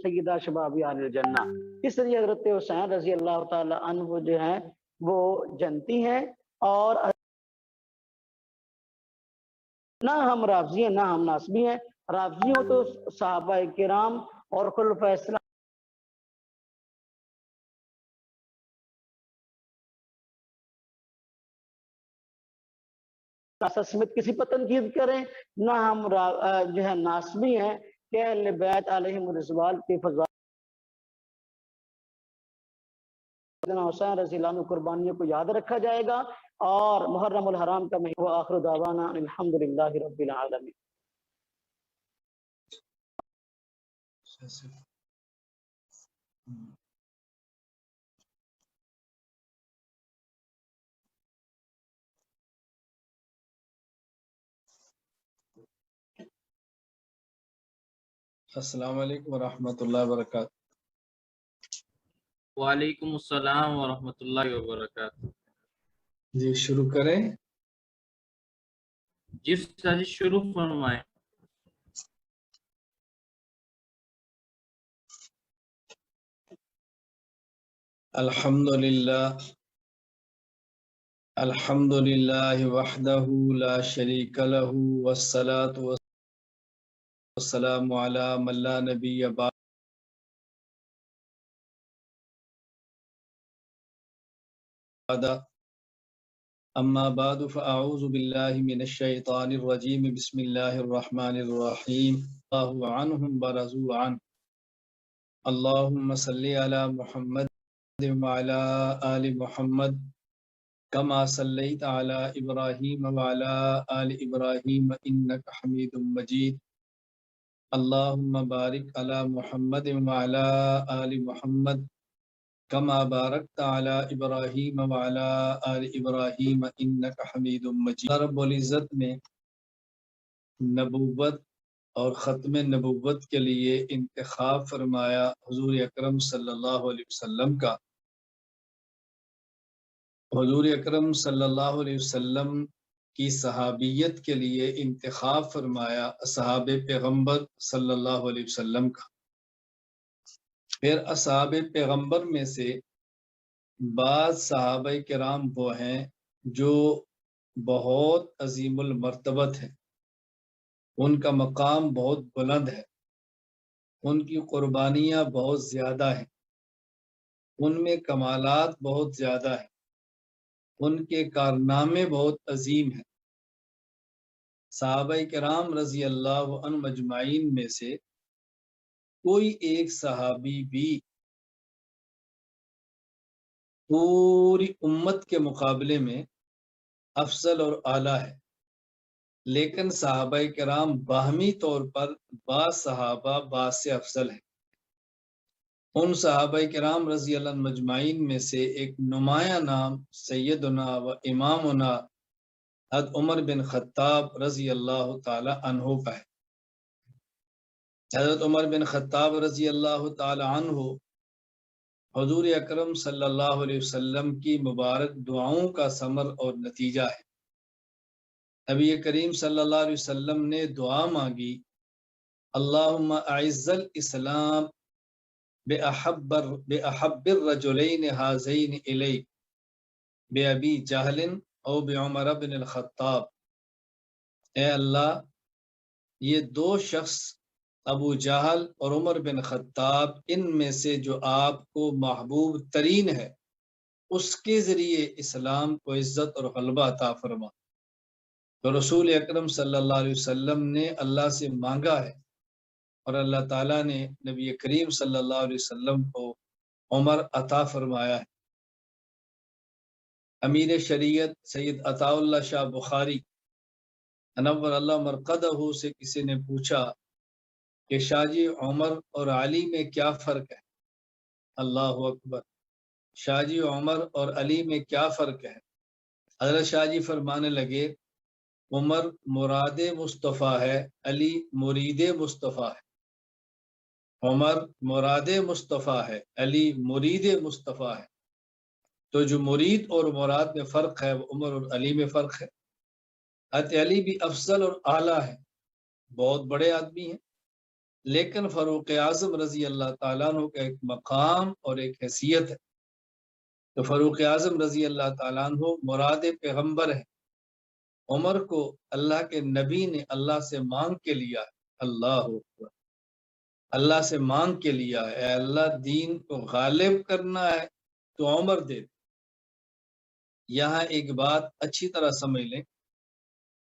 سیدہ شباب اہل الجنہ۔ اس لیے حضرت حسین رضی اللہ تعالی عنہ جو ہیں وہ جنتی ہیں، اور نہ ہم رافضی ہیں نہ ہم ناصبی ہیں۔ رافضی ہوں تو صحابہ کرام اور خلفائے اسلام سمیت کسی پر تنقید کریں، نہ ہم جو ہے ناصبی ہیں کہ اہل بیت علیہم الرضوان کے فضائل حسین رضی اللہ عنہ قربانیوں کو یاد رکھا جائے گا، اور محرم الحرام کا مہینہ۔ وآخر دعوانا الحمدللہ رب العالمین۔ السلام علیکم ورحمۃ اللہ وبرکاتہ۔ وعلیکم السلام ورحمۃ اللہ وبرکاتہ۔ جی شروع کریں۔ جس طرح شروع فرمائیں۔ الحمد للہ وحدہ لا شریک لہ والصلاة والسلام علی من لا نبی بعد۔ اما بعد فاعوذ باللہ من الشیطان الرجیم بسم اللہ الرحمن الرحیم۔ اللہ عنہم ورضوا عنہ، اللہم صلی علی محمد وعلی آل محمد کما صلیت علی ابراہیم وعلی آل ابراہیم انک حمید مجید۔ اللہم بارک علی محمد وعلی آل محمد کما بارکت علی ابراہیم وعلی آل ابراہیم انک حمید مجید۔ اللہ رب العزت نے نبوت اور ختم نبوت کے لیے انتخاب فرمایا حضور اکرم صلی اللہ علیہ وسلم کا۔ حضور اکرم صلی اللہ علیہ وسلم کی صحابیت کے لیے انتخاب فرمایا اصحاب پیغمبر صلی اللہ علیہ وسلم کا۔ پھر اصحاب پیغمبر میں سے بعض صحابہ کرام وہ ہیں جو بہت عظیم المرتبت ہیں، ان کا مقام بہت بلند ہے، ان کی قربانیاں بہت زیادہ ہیں، ان میں کمالات بہت زیادہ ہیں، ان کے کارنامے بہت عظیم ہیں۔ صحابہ کرام رضی اللہ عنہ مجمعین میں سے کوئی ایک صحابی بھی پوری امت کے مقابلے میں افضل اور اعلیٰ ہے، لیکن صحابہ کرام باہمی طور پر بعض صحابہ بعض سے افضل ہیں۔ ان صحابہ کرام رضی اللہ عنہ مجمعین میں سے ایک نمایاں نام سیدنا و امامنا حضرت عمر بن خطاب رضی اللہ تعالی عنہ کا ہے۔ حضرت عمر بن خطاب رضی اللہ تعالی عنہ حضور اکرم صلی اللہ علیہ وسلم کی مبارک دعاؤں کا ثمر اور نتیجہ ہے۔ نبی کریم صلی اللہ علیہ وسلم نے دعا مانگی، اللہم اعز الاسلام بأحب الرجلین ہذین الیک بأبی جہل او بعمر بن الخطاب۔ اے اللہ، یہ دو شخص ابو جہل اور عمر بن خطاب، ان میں سے جو آپ کو محبوب ترین ہے اس کے ذریعے اسلام کو عزت اور غلبہ عطا فرما۔ تو رسول اکرم صلی اللہ علیہ وسلم نے اللہ سے مانگا ہے، اور اللہ تعالیٰ نے نبی کریم صلی اللہ علیہ وسلم کو عمر عطا فرمایا ہے۔ امیر شریعت سید عطا اللہ شاہ بخاری انور اللہ مرقدہ سے کسی نے پوچھا کہ شاہ جی عمر اور علی میں کیا فرق ہے؟ اللہ اکبر، شاہ جی عمر اور علی میں کیا فرق ہے؟ حضرت شاہ جی فرمانے لگے، عمر مراد مصطفیٰ ہے، علی مرید مصطفیٰ ہے۔ عمر مراد مصطفیٰ ہے، علی مرید مصطفیٰ ہے۔ تو جو مرید اور مراد میں فرق ہے وہ عمر اور علی میں فرق ہے۔ حضرت علی بھی افضل اور اعلیٰ ہے، بہت بڑے آدمی ہیں، لیکن فاروق اعظم رضی اللہ تعالیٰ عنہ کا ایک مقام اور ایک حیثیت ہے. تو فاروق اعظم رضی اللہ تعالیٰ عنہ مراد پیغمبر ہے. عمر کو اللہ کے نبی نے اللہ سے مانگ کے لیا ہے. اللہ اکبر. اللہ سے مانگ کے لیا ہے، اے اللہ دین کو غالب کرنا ہے تو عمر دے. یہاں ایک بات اچھی طرح سمجھ لیں.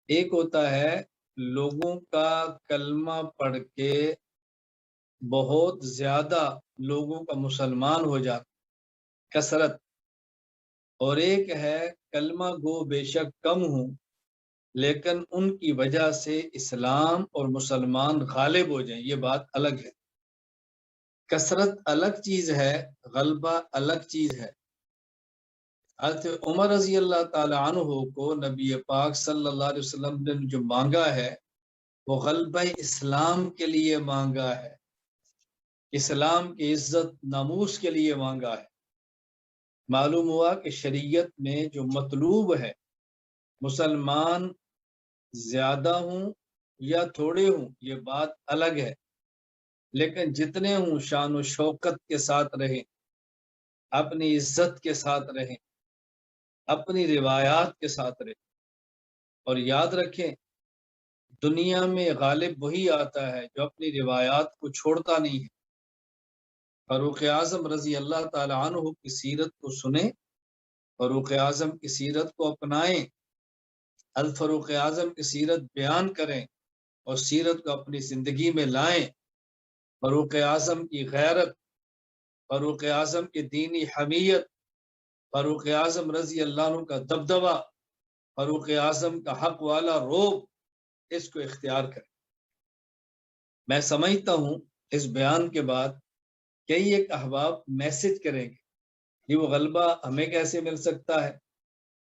ایک ہوتا ہے لوگوں کا کلمہ پڑھ کے بہت زیادہ لوگوں کا مسلمان ہو جاتا، کثرت، اور ایک ہے کلمہ گو بے شک کم ہوں لیکن ان کی وجہ سے اسلام اور مسلمان غالب ہو جائیں. یہ بات الگ ہے. کثرت الگ چیز ہے، غلبہ الگ چیز ہے. حضرت عمر رضی اللہ تعالی عنہ کو نبی پاک صلی اللہ علیہ وسلم نے جو مانگا ہے وہ غلبہ اسلام کے لیے مانگا ہے، اسلام کی عزت ناموس کے لیے مانگا ہے. معلوم ہوا کہ شریعت میں جو مطلوب ہے مسلمان زیادہ ہوں یا تھوڑے ہوں یہ بات الگ ہے، لیکن جتنے ہوں شان و شوکت کے ساتھ رہیں، اپنی عزت کے ساتھ رہیں، اپنی روایات کے ساتھ رہیں. اور یاد رکھیں دنیا میں غالب وہی آتا ہے جو اپنی روایات کو چھوڑتا نہیں ہے. فاروق اعظم رضی اللہ تعالی عنہ کی سیرت کو سنیں، فاروق اعظم کی سیرت کو اپنائیں، الفاروق اعظم کی سیرت بیان کریں اور سیرت کو اپنی زندگی میں لائیں. فاروق اعظم کی غیرت، فاروق اعظم کی دینی حمیت، فاروق اعظم رضی اللہ عنہ کا دبدبہ، فاروق اعظم کا حق والا روب، اس کو اختیار کریں. میں سمجھتا ہوں اس بیان کے بعد کئی ایک احباب میسج کریں گے کہ وہ غلبہ ہمیں کیسے مل سکتا ہے،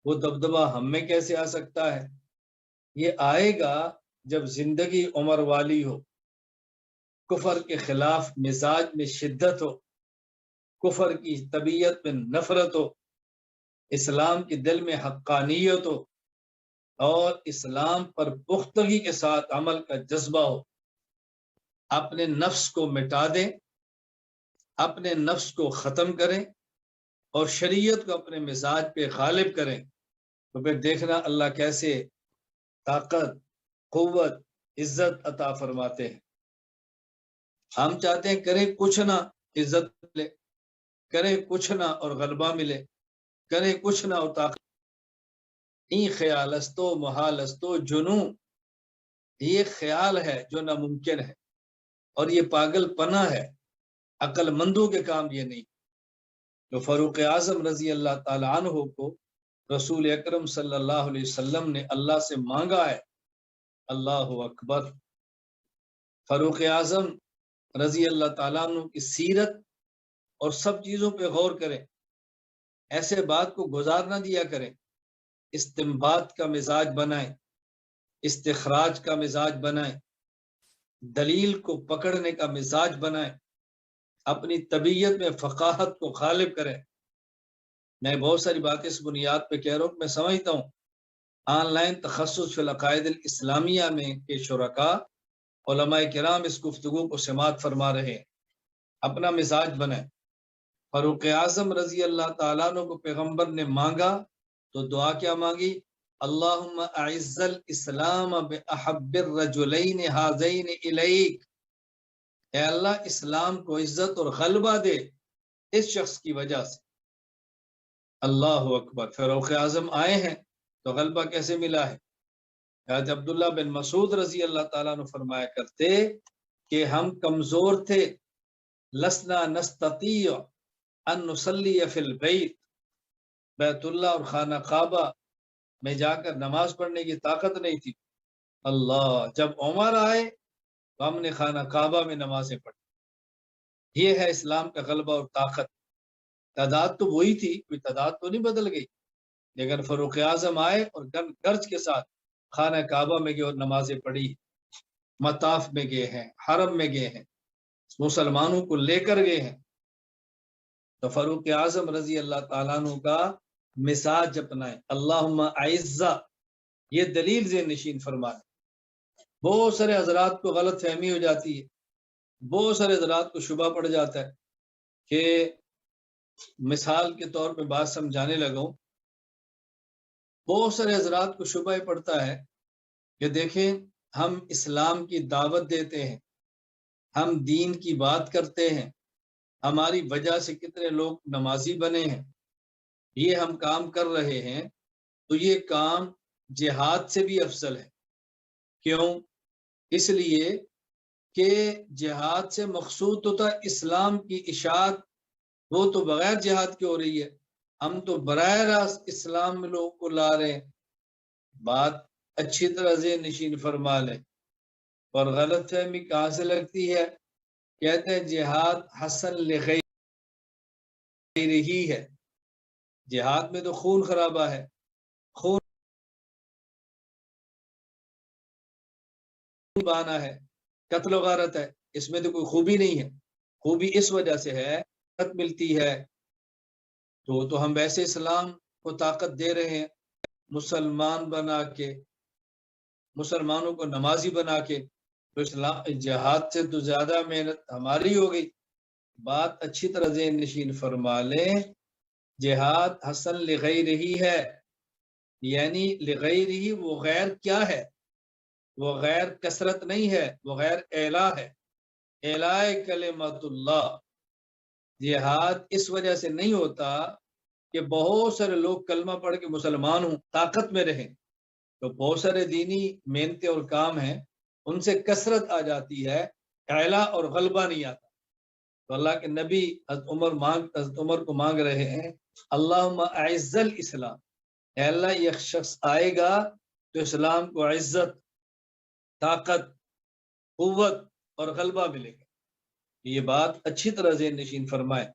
وہ دبدبہ ہم میں کیسے آ سکتا ہے. یہ آئے گا جب زندگی عمر والی ہو، کفر کے خلاف مزاج میں شدت ہو، کفر کی طبیعت میں نفرت ہو، اسلام کے دل میں حقانیت ہو اور اسلام پر پختگی کے ساتھ عمل کا جذبہ ہو. اپنے نفس کو مٹا دیں، اپنے نفس کو ختم کریں اور شریعت کو اپنے مزاج پہ غالب کریں تو پھر دیکھنا اللہ کیسے طاقت، قوت، عزت عطا فرماتے ہیں. ہم چاہتے ہیں کریں کچھ نہ عزت ملے، کریں کچھ نہ اور غلبہ ملے، کریں کچھ نہ اور طاقت. این خیال استو محال استو جنوں، یہ خیال ہے جو ناممکن ہے اور یہ پاگل پنہ ہے، عقل مندوں کے کام یہ نہیں. تو فاروق اعظم رضی اللہ تعالی عنہ کو رسول اکرم صلی اللہ علیہ وسلم نے اللہ سے مانگا ہے. اللہ اکبر. فاروق اعظم رضی اللہ تعالیٰ عنہ کی سیرت اور سب چیزوں پہ غور کریں، ایسے بات کو گزار نہ دیا کریں. استنباط کا مزاج بنائیں، استخراج کا مزاج بنائیں، دلیل کو پکڑنے کا مزاج بنائیں، اپنی طبیعت میں فقاہت کو غالب کریں. میں بہت ساری باتیں اس بنیاد پہ کہہ رہا ہوں، میں سمجھتا ہوں آن لائن تخصص فی العقائد الاسلامیہ میں کے شرکاء علماء کرام اس گفتگو کو سماعت فرما رہے ہیں. اپنا مزاج بنائیں. فاروق اعظم رضی اللہ تعالیٰ عنہ کو پیغمبر نے مانگا تو دعا کیا مانگی؟ اللہم اعز الاسلام باحب الرجلین ہذین الیک. اے اللہ اسلام کو عزت اور غلبہ دے اس شخص کی وجہ سے. اللہ اکبر. فاروق اعظم آئے ہیں تو غلبہ کیسے ملا ہے؟ حضرت عبداللہ بن مسعود رضی اللہ تعالیٰ عنہ فرمایا کرتے کہ ہم کمزور تھے، لسنا نستطیع ان نصلی فی البیت، بیت اللہ اور خانہ کعبہ میں جا کر نماز پڑھنے کی طاقت نہیں تھی. اللہ. جب عمر آئے تو ہم نے خانہ کعبہ میں نمازیں پڑھی. یہ ہے اسلام کا غلبہ اور طاقت. تعداد تو وہی تھی، کوئی تعداد تو نہیں بدل گئی، لیکن فاروق اعظم آئے اور گرج کے ساتھ خانہ کعبہ میں گئے اور نمازیں پڑھی. مطاف میں گئے ہیں، حرم میں گئے ہیں، مسلمانوں کو لے کر گئے ہیں. تو فاروق اعظم رضی اللہ تعالیٰ عنہ کا مزاج اپنائیں. اللہم اعزا، یہ دلیل ذہن نشین فرمائے. بہت سارے حضرات کو غلط فہمی ہو جاتی ہے بہت سارے حضرات کو شبہ پڑ جاتا ہے کہ مثال کے طور پہ بات سمجھانے لگا ہوں، بہت سارے حضرات کو شبہ پڑتا ہے کہ دیکھیں ہم اسلام کی دعوت دیتے ہیں، ہم دین کی بات کرتے ہیں، ہماری وجہ سے کتنے لوگ نمازی بنے ہیں، یہ ہم کام کر رہے ہیں، تو یہ کام جہاد سے بھی افضل ہے۔ کیوں؟ اس لیے کہ جہاد سے مقصود ہوتا ہے اسلام کی اشاعت، وہ تو بغیر جہاد کے ہو رہی ہے، ہم تو براہ راست اسلام میں لوگوں کو لا رہے ہیں۔ بات اچھی طرح ذہن نشین فرما لیں، اور غلط فہمی کہاں سے لگتی ہے؟ کہتے ہیں جہاد حسن لغیر ہی ہے، جہاد میں تو خون خرابہ ہے، خون بہانا ہے، قتل و غارت ہے، اس میں تو کوئی خوبی نہیں ہے۔ خوبی اس وجہ سے ہے طاقت ملتی ہے، تو ہم ویسے اسلام کو طاقت دے رہے ہیں، مسلمان بنا کے، مسلمانوں کو نمازی بنا کے، تو اسلام جہاد سے تو زیادہ محنت ہماری ہو گئی۔ بات اچھی طرح ذہن نشین فرما لیں، جہاد حسن لغیر ہی ہے، یعنی لغیر ہی، وہ غیر کیا ہے؟ وہ غیر کثرت نہیں ہے، وہ غیر اعلیٰ ہے، اعلیٰ کلمت اللہ۔ جہاد اس وجہ سے نہیں ہوتا کہ بہت سارے لوگ کلمہ پڑھ کے مسلمان ہوں، طاقت میں رہیں، تو بہت سارے دینی محنتیں اور کام ہیں، ان سے کثرت آ جاتی ہے، اعلیٰ اور غلبہ نہیں آتا۔ تو اللہ کے نبی حضرت عمر کو مانگ رہے ہیں، اللہم اعز الاسلام، اے اللہ یہ شخص آئے گا تو اسلام کو عزت، طاقت، قوت اور غلبہ ملے گا۔ یہ بات اچھی طرح ذہن نشین فرمائے،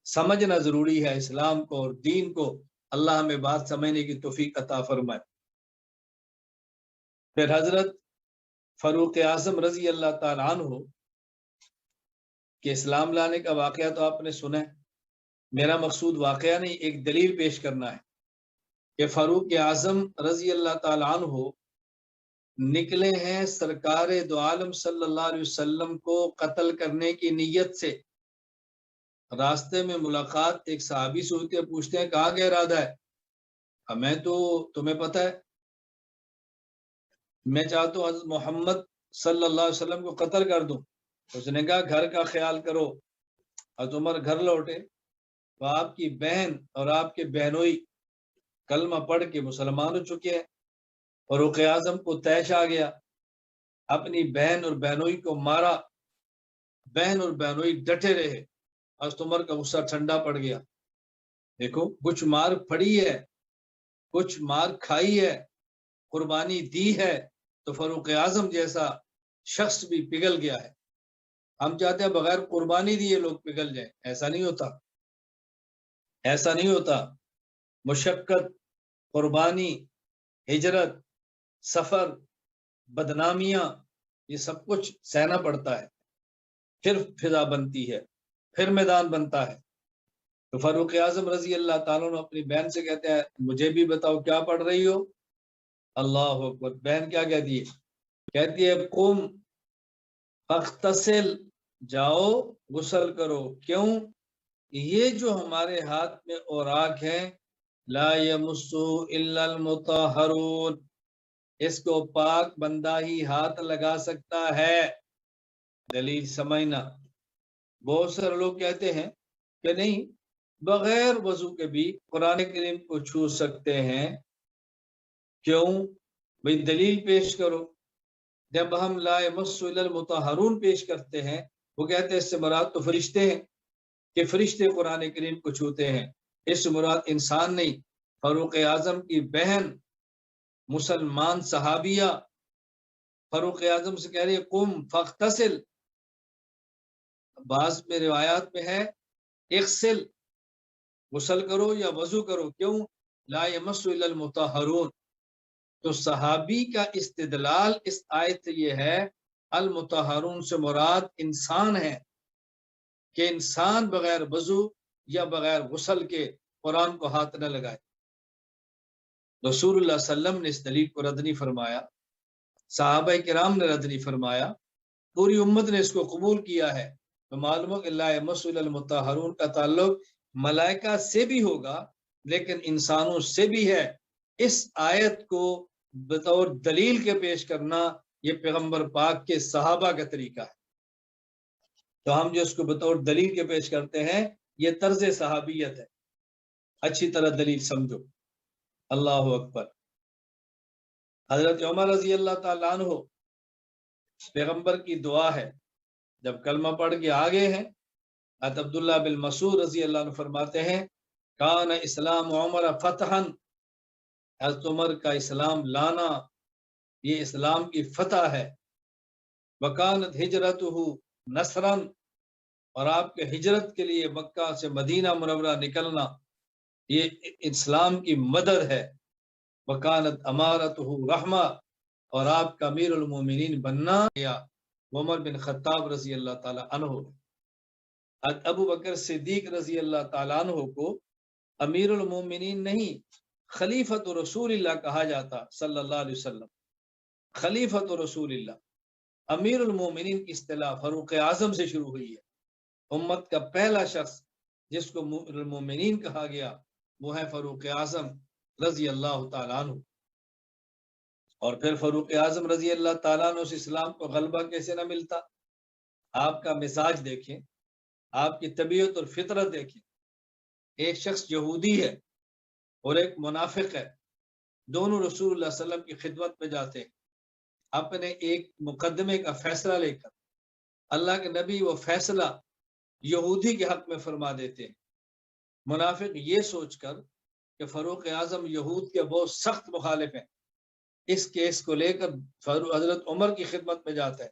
سمجھنا ضروری ہے اسلام کو اور دین کو، اللہ ہمیں بات سمجھنے کی توفیق عطا فرمائے۔ پھر حضرت فاروق اعظم رضی اللہ تعالیٰ عنہ کہ اسلام لانے کا واقعہ تو آپ نے سنا ہے، میرا مقصود واقعہ نہیں، ایک دلیل پیش کرنا ہے کہ فاروق اعظم رضی اللہ تعالیٰ عنہ نکلے ہیں سرکار دو عالم صلی اللہ علیہ وسلم کو قتل کرنے کی نیت سے۔ راستے میں ملاقات ایک صحابی سے ہوتی ہے، پوچھتے ہیں کہاں کا ارادہ ہے؟ ہمیں تو تمہیں پتہ ہے، میں چاہتا ہوں حضرت محمد صلی اللہ علیہ وسلم کو قتل کر دوں۔ اس نے کہا گھر کا خیال کرو۔ حضرت عمر گھر لوٹے تو آپ کی بہن اور آپ کے بہنوئی کلمہ پڑھ کے مسلمان ہو چکے ہیں، اور فاروق اعظم کو طیش آ گیا، اپنی بہن اور بہنوئی کو مارا، بہن اور بہنوئی ڈٹے رہے، حضرت عمر کا غصہ ٹھنڈا پڑ گیا۔ دیکھو کچھ مار پڑی ہے، کچھ مار کھائی ہے، قربانی دی ہے، تو فاروق اعظم جیسا شخص بھی پگھل گیا ہے۔ ہم چاہتے ہیں بغیر قربانی دیے لوگ پگھل جائیں، ایسا نہیں ہوتا، ایسا نہیں ہوتا۔ مشقت، قربانی، ہجرت، سفر، بدنامیاں، یہ سب کچھ سہنا پڑتا ہے، پھر فضا بنتی ہے، پھر میدان بنتا ہے۔ تو فاروق اعظم رضی اللہ تعالیٰ نے اپنی بہن سے کہتے ہیں مجھے بھی بتاؤ کیا پڑھ رہی ہو؟ اللہ اکبر، بہن کیا کہتی ہے؟ کہتی ہے قم فاغتسل، جاؤ غسل کرو۔ کیوں؟ یہ جو ہمارے ہاتھ میں اوراق ہیں، لا یمسو الا المطہرون، اس کو پاک بندہ ہی ہاتھ لگا سکتا ہے۔ دلیل سمجھنا، بہت سارے لوگ کہتے ہیں کہ نہیں بغیر وضو کے بھی قرآن کریم کو چھو سکتے ہیں۔ کیوں؟ بھئی دلیل پیش کرو۔ جب ہم لا یمسو الا المطہرون پیش کرتے ہیں، وہ کہتے ہیں اس سے مراد تو فرشتے ہیں کہ فرشتے قرآن کریم کو چھوتے ہیں، اس سے مراد انسان نہیں۔ فاروق اعظم کی بہن مسلمان صحابیہ فاروق اعظم سے کہہ رہی ہے قم فاغتسل، بعض میں روایات میں ہے اغسل، غسل کرو یا وضو کرو۔ کیوں؟ لا یمسو الا المطہرون۔ تو صحابی کا استدلال اس آیت سے یہ ہے المطہرون سے مراد انسان ہے، کہ انسان بغیر وضو یا بغیر غسل کے قرآن کو ہاتھ نہ لگائے۔ رسول اللہ صلی اللہ علیہ وسلم نے اس دلیل کو رد نہیں فرمایا، صحابہ کرام نے رد نہیں فرمایا، پوری امت نے اس کو قبول کیا ہے، تو معلوم ہے کہ لا یمس الا المطہرون کا تعلق ملائکہ سے بھی ہوگا لیکن انسانوں سے بھی ہے۔ اس آیت کو بطور دلیل کے پیش کرنا یہ پیغمبر پاک کے صحابہ کا طریقہ ہے، تو ہم جو اس کو بطور دلیل کے پیش کرتے ہیں یہ طرز صحابیت ہے۔ اچھی طرح دلیل سمجھو۔ اللہ اکبر۔ حضرت عمر رضی اللہ تعالیٰ عنہ پیغمبر کی دعا ہے، جب کلمہ پڑھ کے آگے ہیں، حضرت عبداللہ بن مسعود رضی اللہ عنہ فرماتے ہیں کان اسلام عمر فتحا، حضرت عمر کا اسلام لانا یہ اسلام کی فتح ہے، وکانت ہجرتہ نصرا، اور آپ کے ہجرت کے لیے مکہ سے مدینہ منورہ نکلنا یہ اسلام کی مدد ہے، وکانت امارتہ رحمہ، اور آپ کا امیر المومنین بننا یا عمر بن خطاب رضی اللہ تعالیٰ عنہ۔ ابو بکر صدیق رضی اللہ تعالیٰ عنہ کو امیر المومنین نہیں خلیفۃ رسول اللہ کہا جاتا صلی اللہ علیہ وسلم، خلیفۃ رسول اللہ۔ امیر المومنین کی اصطلاح فاروق اعظم سے شروع ہوئی ہے، امت کا پہلا شخص جس کو امیر المومنین کہا گیا وہ ہے فاروق اعظم رضی اللہ تعالیٰ عنہ۔ اور پھر فاروق اعظم رضی اللہ تعالیٰ عنہ سے اسلام کو غلبہ کیسے نہ ملتا؟ آپ کا مزاج دیکھیں، آپ کی طبیعت اور فطرت دیکھیں۔ ایک شخص یہودی ہے اور ایک منافق ہے، دونوں رسول اللہ صلی اللہ علیہ وسلم کی خدمت میں جاتے ہیں اپنے ایک مقدمے کا فیصلہ لے کر۔ اللہ کے نبی وہ فیصلہ یہودی کے حق میں فرما دیتے ہیں، منافق یہ سوچ کر کہ فاروق اعظم یہود کے بہت سخت مخالف ہیں، اس کیس کو لے کر حضرت عمر کی خدمت میں جاتا ہے،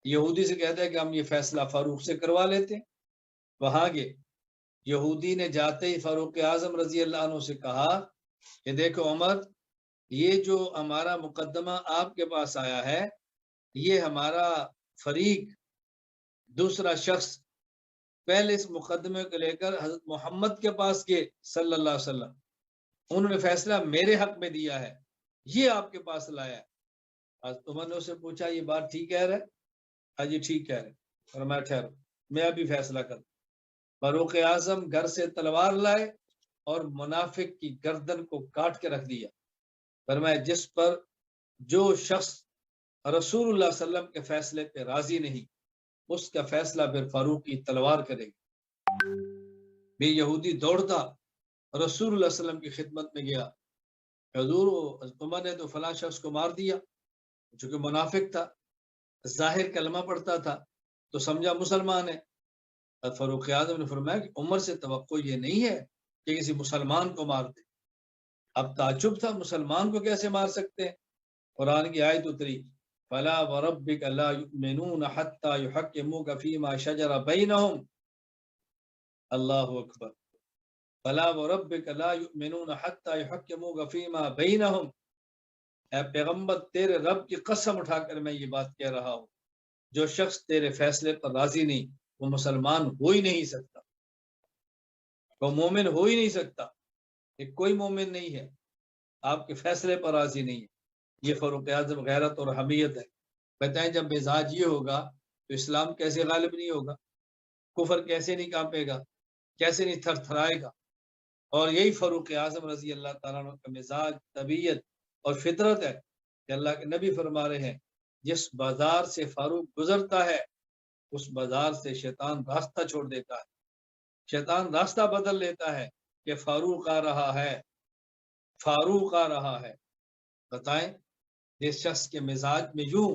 یہودی سے کہتا ہے کہ ہم یہ فیصلہ فاروق سے کروا لیتے ہیں۔ وہاں گئے، یہودی نے جاتے ہی فاروق اعظم رضی اللہ عنہ سے کہا کہ دیکھو عمر، یہ جو ہمارا مقدمہ آپ کے پاس آیا ہے یہ ہمارا فریق دوسرا شخص پہلے اس مقدمے کو لے کر حضرت محمد کے پاس گئے صلی اللہ علیہ وسلم، انہوں نے فیصلہ میرے حق میں دیا ہے، یہ آپ کے پاس لایا ہے۔ حضرت عمر نے اسے پوچھا یہ بات ٹھیک کہہ رہے؟ ہاں جی ٹھیک کہہ رہے، اور میں ٹھہرو میں ابھی فیصلہ کروں۔ فاروق اعظم گھر سے تلوار لائے اور منافق کی گردن کو کاٹ کے رکھ دیا، فرمایا جس پر جو شخص رسول اللہ صلی اللہ علیہ وسلم کے فیصلے پہ راضی نہیں اس کا فیصلہ پھر فاروق کی تلوار کرے گا۔ بھی یہودی دوڑتا رسول اللہ صلی اللہ علیہ وسلم کی خدمت میں گیا، حضور عمر نے تو فلاں شخص کو مار دیا، چونکہ منافق تھا، ظاہر کلمہ پڑھتا تھا تو سمجھا مسلمان ہے۔ فاروق اعظم نے فرمایا کہ عمر سے توقع یہ نہیں ہے کہ کسی مسلمان کو مار دے۔ اب تعجب تھا، مسلمان کو کیسے مار سکتے ہیں؟ قرآن کی آیت اتری فلا وربک لا یؤمنون حتی یحکموک فیما شجر بینہم، اللہ اکبر، فلا وربک لا یؤمنون حتی یحکموک فیما بینہم۔ اے پیغمبر تیرے رب کی قسم اٹھا کر میں یہ بات کہہ رہا ہوں، جو شخص تیرے فیصلے پر راضی نہیں وہ مسلمان ہو ہی نہیں سکتا، وہ مومن ہو ہی نہیں سکتا، کہ کوئی مومن نہیں ہے آپ کے فیصلے پر راضی نہیں ہے۔ یہ فاروق اعظم غیرت اور حمیت ہے۔ بتائیں جب مزاج یہ ہوگا تو اسلام کیسے غالب نہیں ہوگا، کفر کیسے نہیں کانپے گا، کیسے نہیں تھر تھرائے گا۔ اور یہی فاروق اعظم رضی اللہ تعالیٰ عنہ کا مزاج، طبیعت اور فطرت ہے کہ اللہ کے نبی فرما رہے ہیں جس بازار سے فاروق گزرتا ہے اس بازار سے شیطان راستہ چھوڑ دیتا ہے، شیطان راستہ بدل لیتا ہے کہ فاروق آ رہا ہے، فاروق آ رہا ہے۔ بتائیں جس شخص کے مزاج میں یوں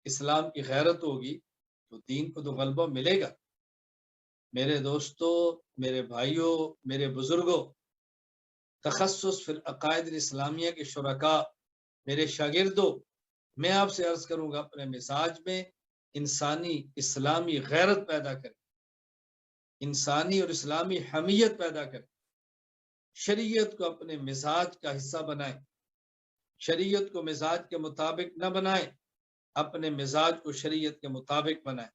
اسلام کی غیرت ہوگی تو دین کو تو غلبہ ملے گا۔ میرے دوستو، میرے بھائیوں، میرے بزرگوں، تخصص فی العقائد الاسلامیہ کے شرکاء، میرے شاگردوں، میں آپ سے عرض کروں گا اپنے مزاج میں انسانی اسلامی غیرت پیدا کریں، انسانی اور اسلامی حمیت پیدا کریں، شریعت کو اپنے مزاج کا حصہ بنائیں، شریعت کو مزاج کے مطابق نہ بنائیں، اپنے مزاج کو شریعت کے مطابق بنائیں،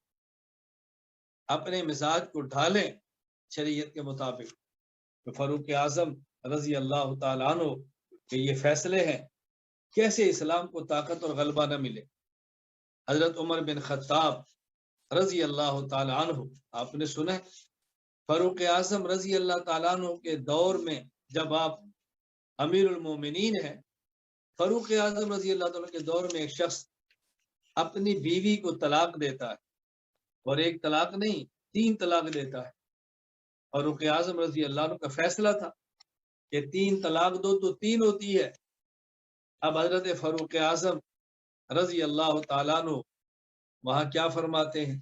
اپنے مزاج کو ڈھالیں شریعت کے مطابق۔ تو فاروق اعظم رضی اللہ تعالیٰ عنہ کہ یہ فیصلے ہیں، کیسے اسلام کو طاقت اور غلبہ نہ ملے۔ حضرت عمر بن خطاب رضی اللہ تعالی عنہ، آپ نے سنا فاروق اعظم رضی اللہ تعالیٰ عنہ کے دور میں جب آپ امیر المومنین ہیں، فاروق اعظم رضی اللہ تعالیٰ کے دور میں ایک شخص اپنی بیوی کو طلاق دیتا ہے، اور ایک طلاق نہیں 3 طلاق دیتا ہے۔ فاروق اعظم رضی اللہ عنہ کا فیصلہ تھا کہ 3 طلاق دو تو 3 ہوتی ہے۔ اب حضرت فاروق اعظم رضی اللہ تعالیٰ عنہ وہاں کیا فرماتے ہیں؟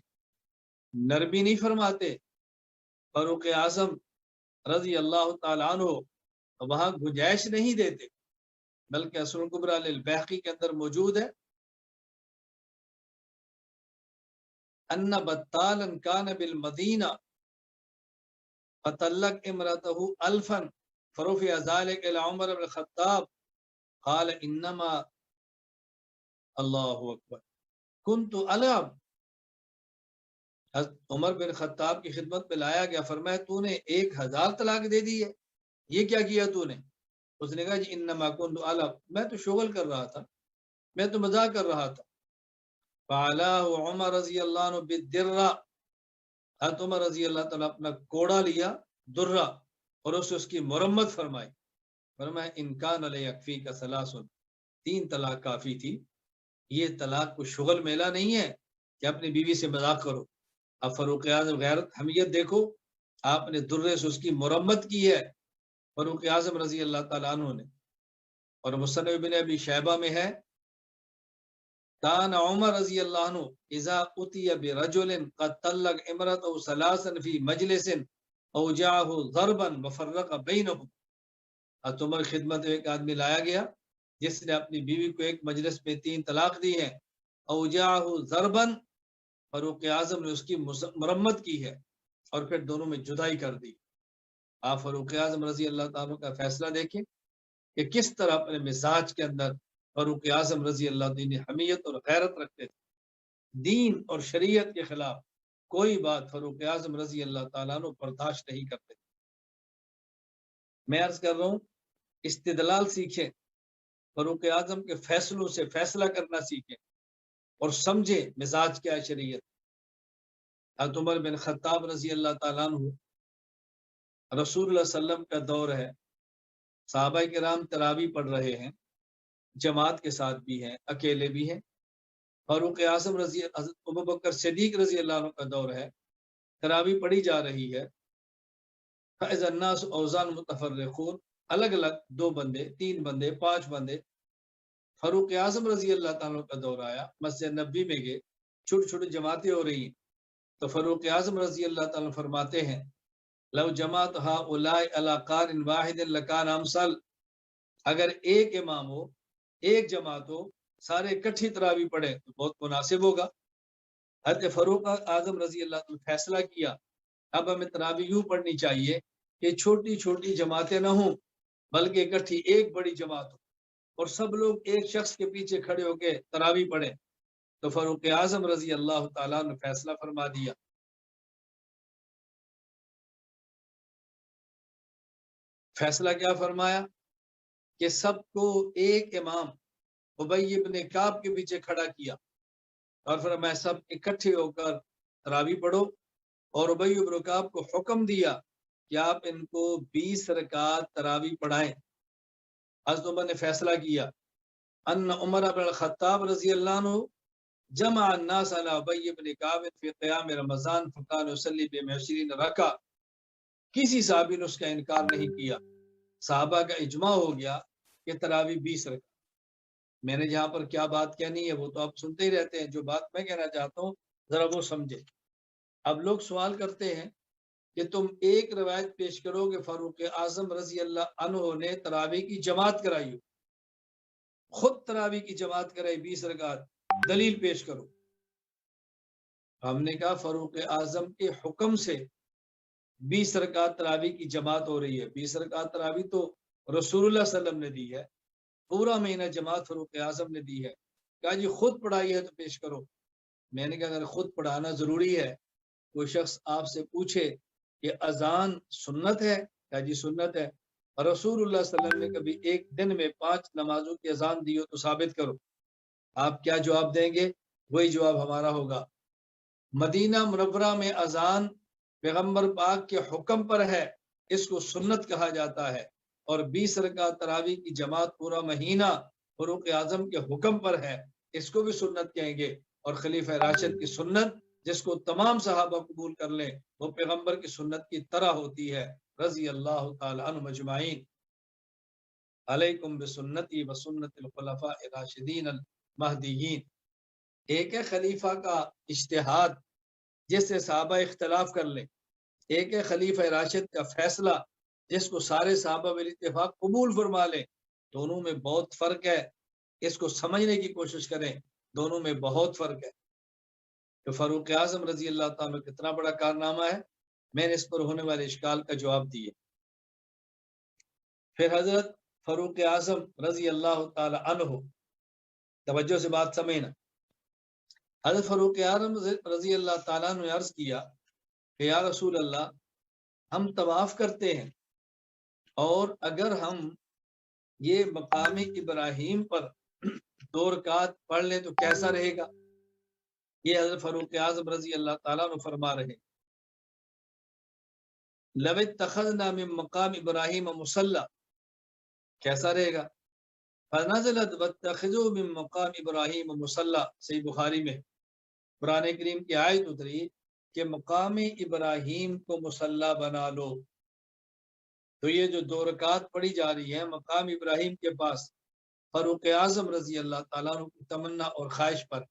نرمی نہیں فرماتے۔ فاروق اعظم رضی اللہ تعالیٰ عنہ وہاں گنجائش نہیں دیتے، بلکہ اصل کبریٰ للبیہقی کے اندر موجود ہے ان بطالا کان بالمدینہ فطلق امرته 1000 فرفع ذلك الى عمر بن الخطاب قال انما اللہ اکبر کنت العب۔ عمر بن خطاب کی خدمت میں لایا گیا، فرمایا تو نے 1000 طلاق دے دی ہے، یہ کیا کیا تو نے؟ اس نے کہا جی انما کنت العب، میں تو شغل کر رہا تھا، میں تو مزاق کر رہا تھا۔ فعلاه عمر رضی اللہ عنہ بالدرہ، حضرت عمر رضی اللہ تعالیٰ اپنا کوڑا لیا درہ اور اس کی مرمت فرمائی، فرمایا ان کان لیکفیک ثلاث، 3 طلاق کافی تھی۔ یہ طلاق کو شغل میلہ نہیں ہے کہ اپنی بیوی سے مذاق کرو۔ اب فاروق اعظم غیرت حمیت دیکھو، آپ نے درے سے اس کی مرمت کی ہے فاروق اعظم رضی اللہ تعالیٰ عنہ نے۔ اور مصنف ابن ابی شیبہ میں ہے کان عمر رضی اللہ عنہ اذا اتی برجل قد طلق امرأته 3 فی مجلس اوجعه ضربا وفرق بینهم۔ حضرت عمر خدمت میں ایک آدمی لایا گیا جس نے اپنی بیوی کو ایک مجلس میں 3 طلاق دی ہیں، اوجعه ضربا، فاروق اعظم نے اس کی مرمت کی ہے اور پھر دونوں میں جدائی کر دی۔ آپ فاروق اعظم رضی اللہ تعالیٰ کا فیصلہ دیکھیں کہ کس طرح اپنے مزاج کے اندر فاروق اعظم رضی اللہ عنہ حمیت اور غیرت رکھتے تھے۔ دین اور شریعت کے خلاف کوئی بات فاروق اعظم رضی اللہ تعالیٰ عنہ برداشت نہیں کرتے۔ میں عرض کر رہا ہوں استدلال سیکھیں، فاروق اعظم کے فیصلوں سے فیصلہ کرنا سیکھیں اور سمجھے مزاج کیا ہے شریعت۔ حضرت عمر بن خطاب رضی اللہ تعالیٰ عنہ، رسول اللہ صلی اللہ علیہ وسلم کا دور ہے، صحابہ کرام تراویح پڑھ رہے ہیں، جماعت کے ساتھ بھی ہیں، اکیلے بھی ہیں۔ فاروق اعظم رضی، حضرت ابوبکر صدیق رضی اللہ عنہ کا دور ہے، تراویح پڑھی جا رہی ہے۔ فَإِذَا النَّاسُ أَوْزَانٌ مُتَفَرِّقُونَ، الگ الگ 2 بندے، 3 بندے، 5 بندے۔ فاروق اعظم رضی اللہ تعالیٰ کا دور آیا، مسجد نبی میں گئے، چھوٹی چھوٹی جماعتیں ہو رہی ہیں، تو فاروق اعظم رضی اللہ تعالیٰ فرماتے ہیں لو جماعت هؤلاء على قارئ واحد لكان امثل، اگر ایک امام ہو، ایک جماعت ہو، سارے اکٹھی تراویح پڑھیں تو بہت مناسب ہوگا۔ حضرت فاروق اعظم رضی اللہ عنہ فیصلہ کیا اب ہمیں تراویح یوں پڑھنی چاہیے کہ چھوٹی چھوٹی جماعتیں نہ ہوں بلکہ اکٹھی ایک بڑی جماعت ہو اور سب لوگ ایک شخص کے پیچھے کھڑے ہو کے تراویح پڑھیں۔ تو فاروق اعظم رضی اللہ تعالیٰ نے فیصلہ فرما دیا، فیصلہ کیا فرمایا کہ سب کو ایک امام ابی ابن کعب کے پیچھے کھڑا کیا اور فرمایا سب اکٹھے ہو کر تراویح پڑھو، اور ابی ابن کعب کو حکم دیا کہ آپ ان کو 20 رکعت تراویح پڑھائیں۔ حضرت عمر نے فیصلہ کیا ان عمر بن الخطاب رضی اللہ عنہ جمع الناس علی ابی ابن کعب فی قیام رمضان فکان یصلی بهم 20 رکعہ۔ کسی صحابی نے اس کا انکار نہیں کیا، صحابہ کا اجماع ہو گیا کہ تراویح 20 رکعت۔ میں نے جہاں پر کیا بات کہنی ہے وہ تو آپ سنتے ہی رہتے ہیں، جو بات میں کہنا چاہتا ہوں ذرا وہ سمجھے۔ اب لوگ سوال کرتے ہیں کہ تم ایک روایت پیش کرو کہ فاروق اعظم رضی اللہ عنہ نے تراویح کی جماعت کرائی ہو، خود تراویح کی جماعت کرائی 20 رکعت، دلیل پیش کرو۔ ہم نے کہا فاروق اعظم کے حکم سے 20 رکعت تراویح کی جماعت ہو رہی ہے۔ 20 رکعت تراویح تو رسول اللہ صلی اللہ علیہ وسلم نے دی ہے، پورا مہینہ جماعت فاروق اعظم نے دی ہے۔ کہا جی خود پڑھائی ہے تو پیش کرو۔ میں نے کہا اگر خود پڑھانا ضروری ہے، کوئی شخص آپ سے پوچھے کہ اذان سنت ہے، کہا جی سنت ہے، اور رسول اللہ صلی اللہ علیہ وسلم نے کبھی ایک دن میں 5 نمازوں کی اذان دی ہو تو ثابت کرو۔ آپ کیا جواب دیں گے؟ وہی جواب ہمارا ہوگا۔ مدینہ منورہ میں اذان پیغمبر پاک کے حکم پر ہے، اس کو سنت کہا جاتا ہے، اور 20 رکعت تراویح کی جماعت پورا مہینہ فاروق اعظم کے حکم پر ہے، اس کو بھی سنت کہیں گے۔ اور خلیفہ راشد کی سنت جس کو تمام صحابہ قبول کر لیں وہ پیغمبر کی سنت کی طرح ہوتی ہے، رضی اللہ تعالی عنہ مجمعین۔ علیکم بسنتی و سنت الخلفاء الراشدین المہدیین۔ ایک ہے خلیفہ کا اجتہاد جس سے صحابہ اختلاف کر لیں، ایک ہے خلیفہ راشد کا فیصلہ جس کو سارے صحابہ بالاتفاق قبول فرما لیں۔ دونوں میں بہت فرق ہے، اس کو سمجھنے کی کوشش کریں، دونوں میں بہت فرق ہے۔ تو فاروق اعظم رضی اللہ تعالیٰ کتنا بڑا کارنامہ ہے، میں نے اس پر ہونے والے اشکال کا جواب دیے۔ پھر حضرت فاروق اعظم رضی اللہ تعالی عنہ، توجہ سے بات سمجھنا، حضرت فاروق اعظم رضی اللہ تعالیٰ نے عرض کیا کہ یا رسول اللہ، ہم طواف کرتے ہیں اور اگر ہم یہ مقام ابراہیم پر 2 رکعت پڑھ لیں تو کیسا رہے گا؟ یہ حضرت فاروق اعظم رضی اللہ تعالیٰ عنہ فرما رہے، لو اتخذنا من مقام ابراہیم مصلی، کیسا رہے گا؟ فنزلت واتخذوا من مقام ابراہیم مصلی، صحیح بخاری میں قرآن کریم کی آیت اتری کہ مقام ابراہیم کو مصلی بنا لو۔ تو یہ جو 2 رکعت پڑھی جا رہی ہے مقام ابراہیم کے پاس فاروق اعظم رضی اللہ تعالیٰ عنہ کی تمنا اور خواہش پر،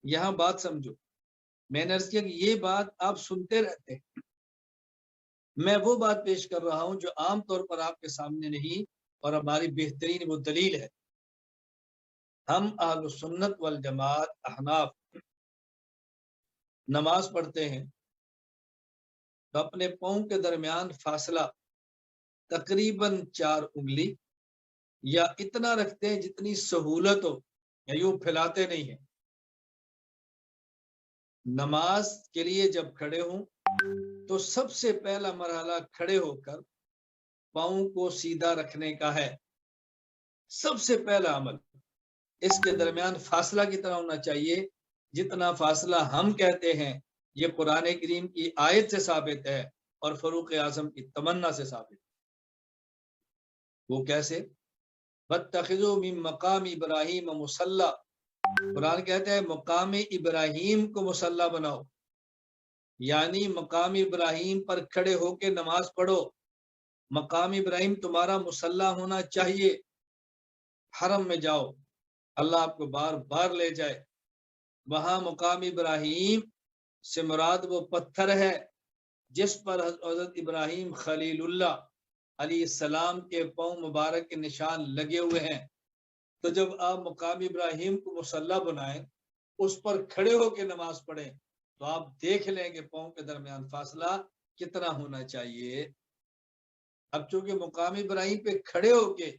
یہاں بات سمجھو، میں نے عرض کیا کہ یہ بات آپ سنتے رہتے ہیں، میں وہ بات پیش کر رہا ہوں جو عام طور پر آپ کے سامنے نہیں، اور ہماری بہترین وہ دلیل ہے۔ ہم اہل سنت والجماعت احناف نماز پڑھتے ہیں تو اپنے پاؤں کے درمیان فاصلہ تقریباً 4 انگلی یا اتنا رکھتے ہیں جتنی سہولت ہو، یا یوں پھیلاتے نہیں ہیں۔ نماز کے لیے جب کھڑے ہوں تو سب سے پہلا مرحلہ کھڑے ہو کر پاؤں کو سیدھا رکھنے کا ہے، سب سے پہلا عمل۔ اس کے درمیان فاصلہ کتنا ہونا چاہیے؟ جتنا فاصلہ ہم کہتے ہیں، یہ قرآن کریم کی آیت سے ثابت ہے اور فاروق اعظم کی تمنا سے ثابت ہے۔ وہ کیسے؟ وَاتَّخِذُوا مِن مَقَامِ إِبْرَاهِيمَ مُصَلَّى، قرآن کہتا ہے مقام ابراہیم کو مصلی بناؤ، یعنی مقام ابراہیم پر کھڑے ہو کے نماز پڑھو۔ مقام ابراہیم تمہارا مصلی ہونا چاہیے۔ حرم میں جاؤ، اللہ آپ کو بار بار لے جائے، وہاں مقام ابراہیم سے مراد وہ پتھر ہے جس پر حضرت ابراہیم خلیل اللہ علیہ السلام کے پاؤں مبارک کے نشان لگے ہوئے ہیں۔ تو جب آپ مقام ابراہیم کو مصلی بنائیں، اس پر کھڑے ہو کے نماز پڑھیں، تو آپ دیکھ لیں کہ پاؤں کے درمیان فاصلہ کتنا ہونا چاہیے۔ اب چونکہ مقام ابراہیم پہ کھڑے ہو کے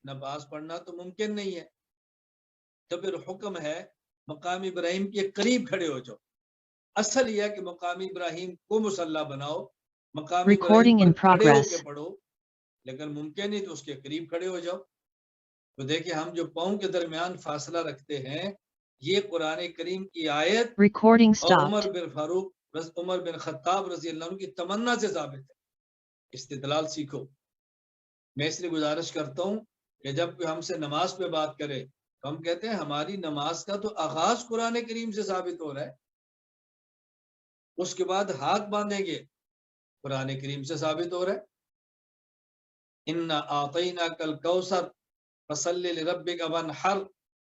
نماز پڑھنا تو ممکن نہیں ہے، تو پھر حکم ہے مقام ابراہیم کے قریب کھڑے ہو جاؤ۔ اصل یہ ہے کہ مقام ابراہیم کو مصلی بناؤ، مقام ابراہیم پر کھڑے ہو کے پڑھو، لیکن ممکن نہیں تو اس کے قریب کھڑے ہو جاؤ۔ تو دیکھیں ہم جو پاؤں کے درمیان فاصلہ رکھتے ہیں، یہ قرآن کریم کی آیت اور عمر بن خطاب رضی اللہ عنہ کی تمنا سے ثابت ہے۔ استدلال سیکھو۔ میں اس لیے گزارش کرتا ہوں کہ جب کوئی ہم سے نماز پہ بات کرے تو ہم کہتے ہیں ہماری نماز کا تو آغاز قرآن کریم سے ثابت ہو رہا ہے، اس کے بعد ہاتھ باندھیں گے قرآن کریم سے ثابت ہو رہا ہے۔ اِنَّا أَعْطَيْنَاكَ الْكَوْثَرَ فَصَلِّ لِرَبِّكَ وَانْحَرْ،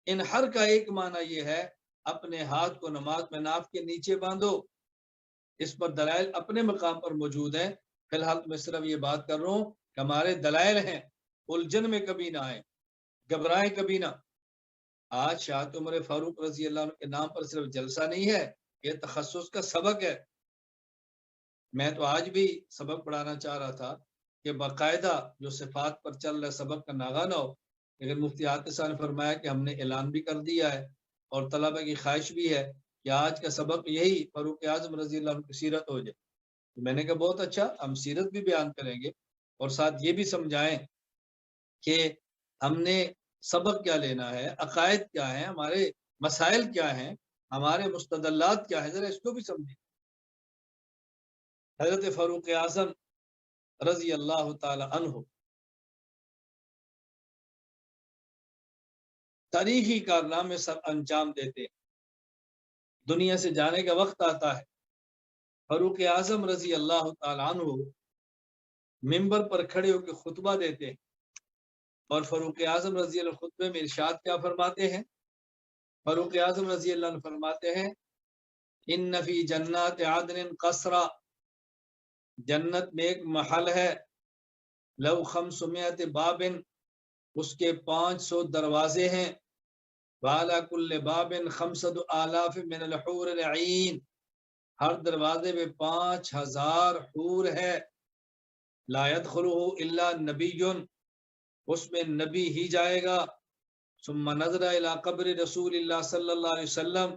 انحر کا ایک معنی یہ ہے اپنے ہاتھ کو نماز میں ناف کے نیچے باندھو۔ اس پر دلائل اپنے مقام پر موجود ہیں، فی الحال میں صرف یہ بات کر رہا ہوں کہ ہمارے دلائل ہیں، الجھن میں کبھی نہ آئے، گھبرائیں کبھی نہ۔ آج شاہد عمر فاروق رضی اللہ عنہ کے نام پر صرف جلسہ نہیں ہے، یہ تخصص کا سبق ہے۔ میں تو آج بھی سبق پڑھانا چاہ رہا تھا کہ باقاعدہ جو صفات پر چل رہا سبق کا ناغہ نہ ہو، لیکن مفتی عاطف صاحب نے فرمایا کہ ہم نے اعلان بھی کر دیا ہے اور طلبہ کی خواہش بھی ہے کہ آج کا سبق یہی فاروق اعظم رضی اللہ عنہ کی سیرت ہو جائے۔ تو میں نے کہا بہت اچھا، ہم سیرت بھی بیان کریں گے اور ساتھ یہ بھی سمجھائیں کہ ہم نے سبق کیا لینا ہے، عقائد کیا ہیں، ہمارے مسائل کیا ہیں، ہمارے مستدلات کیا ہے، ذرا اس کو بھی سمجھیں۔ حضرت فاروق اعظم رضی اللہ تعالی عنہ تاریخی کارنامے سر انجام دیتے ہیں، دنیا سے جانے کا وقت آتا ہے، فاروق اعظم رضی اللہ تعالی عنہ ممبر پر کھڑے ہو کے خطبہ دیتے ہیں، اور فاروق اعظم رضی اللہ عنہ خطبے میں ارشاد کیا فرماتے ہیں؟ فاروق اعظم رضی اللہ عنہ فرماتے ہیں ان فی جنات عدن قصرا، جنت میں ایک محل ہے، لو 500 باب، اس کے 500 دروازے ہیں، وعلی کل باب 5000 من الحور العین، ہر دروازے میں 5000 حور ہے، لا يدخلہ الا نبی، اس میں نبی ہی جائے گا۔ ثم نظر الى قبر رسول اللہ صلی اللہ علیہ وسلم،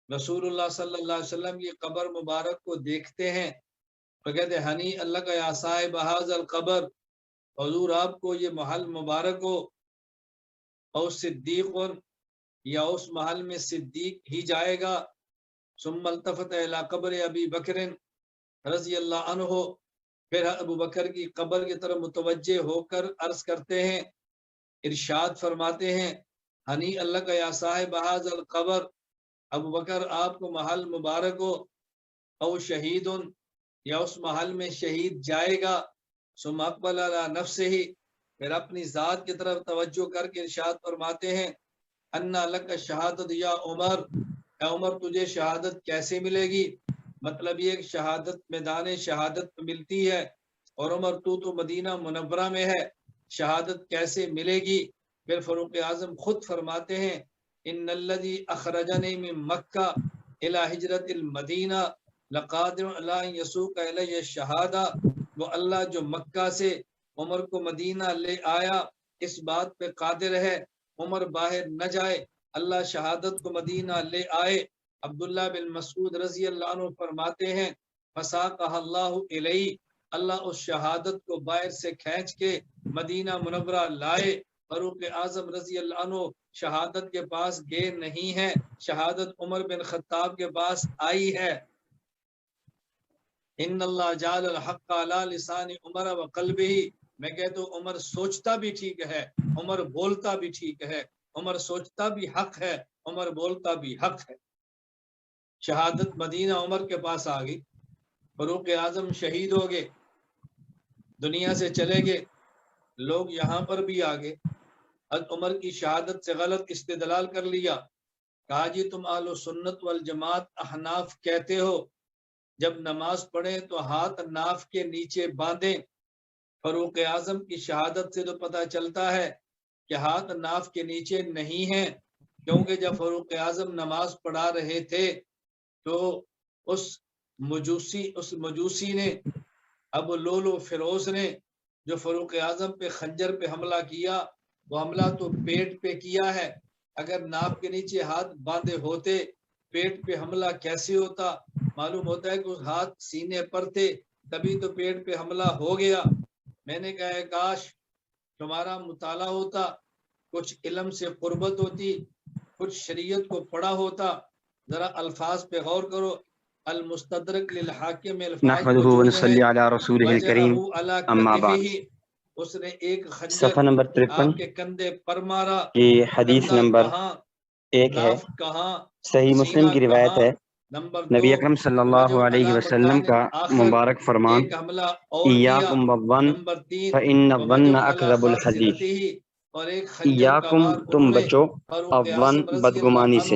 رسول اللہ صلی اللہ علیہ وسلم کی قبر مبارک کو دیکھتے ہیں تو کہتے ہیں ہنی اللہ کا یا صاحب ھذا القبر، حضور آپ کو یہ محل مبارک ہو، اور صدیق، یا اس محل میں صدیق ہی جائے گا۔ ثم التفت الى قبر ابی بکر رضی اللہ عنہ، پھر ابو بکر کی قبر کی طرف متوجہ ہو کر عرض کرتے ہیں، ارشاد فرماتے ہیں ہنی اللہ کا یا صاحب ھذا القبر، ابو بکر آپ کو محل مبارک ہو، او شہید، یا اس محل میں شہید جائے گا۔ ثم اقبل علی نفسہ، پھر اپنی ذات کی طرف توجہ کر کے ارشاد فرماتے ہیں انا لک شہادت یا عمر، اے عمر تجھے شہادت کیسے ملے گی؟ مطلب یہ شہادت میدان شہادت ملتی ہے، اور عمر تو مدینہ منورہ میں ہے، شہادت کیسے ملے گی؟ پھر فاروق اعظم خود فرماتے ہیں ان الذی اخرجنی من مکہ الی ہجرت المدینہ لقادر علی ان یسوق الی الشہادہ، وہ اللہ جو مکہ سے عمر کو مدینہ لے آیا اس بات پہ قادر ہے عمر باہر نہ جائے، اللہ شہادت کو مدینہ لے آئے۔ عبداللہ بن مسعود رضی اللہ عنہ فرماتے ہیں فساقہ اللہ الیہ، اللہ اس شہادت کو باہر سے کھینچ کے مدینہ منورہ لائے۔ فاروق اعظم رضی اللہ عنہ شہادت کے پاس گئے نہیں ہیں، شہادت عمر بن خطاب کے پاس آئی ہے۔ ان اللہ جعل الحق علی لسان عمر و قلبہ، میں کہتا ہوں عمر سوچتا بھی ٹھیک ہے، عمر بولتا بھی ٹھیک ہے، عمر سوچتا بھی حق ہے، عمر بولتا بھی حق ہے۔ شہادت مدینہ عمر کے پاس آ گئی، فاروق اعظم شہید ہو گئے، دنیا سے چلے گئے، لوگ یہاں پر بھی آ گئے، حضرت عمر کی شہادت سے غلط استدلال کر لیا، کہا جی تم اہل سنت والجماعت احناف کہتے ہو جب نماز پڑھیں تو ہاتھ ناف کے نیچے باندھیں۔ فاروق اعظم کی شہادت سے تو پتہ چلتا ہے کہ ہاتھ ناف کے نیچے نہیں ہیں، کیونکہ جب فاروق اعظم نماز پڑھا رہے تھے تو اس مجوسی نے، ابو لولو فیروز نے جو فاروق اعظم پہ خنجر پہ حملہ کیا، وہ حملہ تو پیٹ پہ کیا ہے، اگر ناف کے نیچے ہاتھ باندھے ہوتے پیٹ پہ حملہ کیسے ہوتا؟ معلوم ہوتا ہے کہ اس ہاتھ سینے پر تھے، تبھی تو پیٹ پہ حملہ ہو گیا۔ میں نے کہا کاش تمہارا مطالعہ ہوتا، کچھ علم سے قربت ہوتی، کچھ شریعت کو پڑھا ہوتا۔ ذرا الفاظ پہ غور کرو، المستدرک للحاکم نحمدہ ونصلی علی رسولہ الکریم، اما بعد۔ اس نے ایک خنجر صفحہ نمبر 53 آپ کے کندھے پر مارا، یہ حدیث نمبر 1 ہے، صحیح مسلم کی روایت ہے، نبی اکرم صلی اللہ علیہ وسلم کا مبارک فرمان ایاکم والظن فإن الظن اکذب الحدیث، ایاکم تم بچو الظن بدگمانی سے،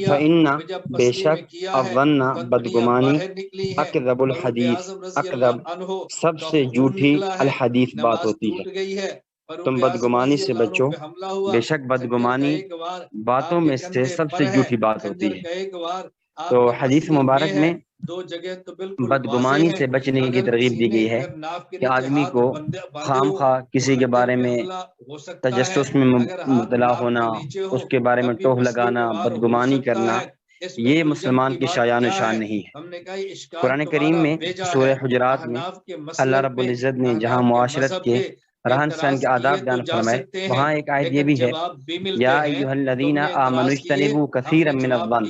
فإن بے شک الظن بدگمانی اکذب الحدیث، اکذب سب سے جھوٹی الحدیث بات ہوتی ہے، تم بدگمانی سے بچو، بے شک بدگمانی باتوں میں سے سب سے جھوٹی بات ہوتی ہے۔ تو حدیث مبارک میں بدگمانی سے بچنے کی ترغیب دی گئی ہے کہ آدمی کو خام خواہ کسی کے بارے میں تجسس میں مبتلا ہونا، اس کے بارے میں ٹوہ لگانا، بدگمانی کرنا، یہ مسلمان کی شایان و شان نہیں ہے۔ قرآن کریم میں سورہ حجرات میں اللہ رب العزت نے جہاں معاشرت کے رہن سہن کے آداب بیان فرمائے، وہاں ایک آیت یہ بھی ہے یا ایھا الذین آمنوا اجتنبوا کثیرا من الظن،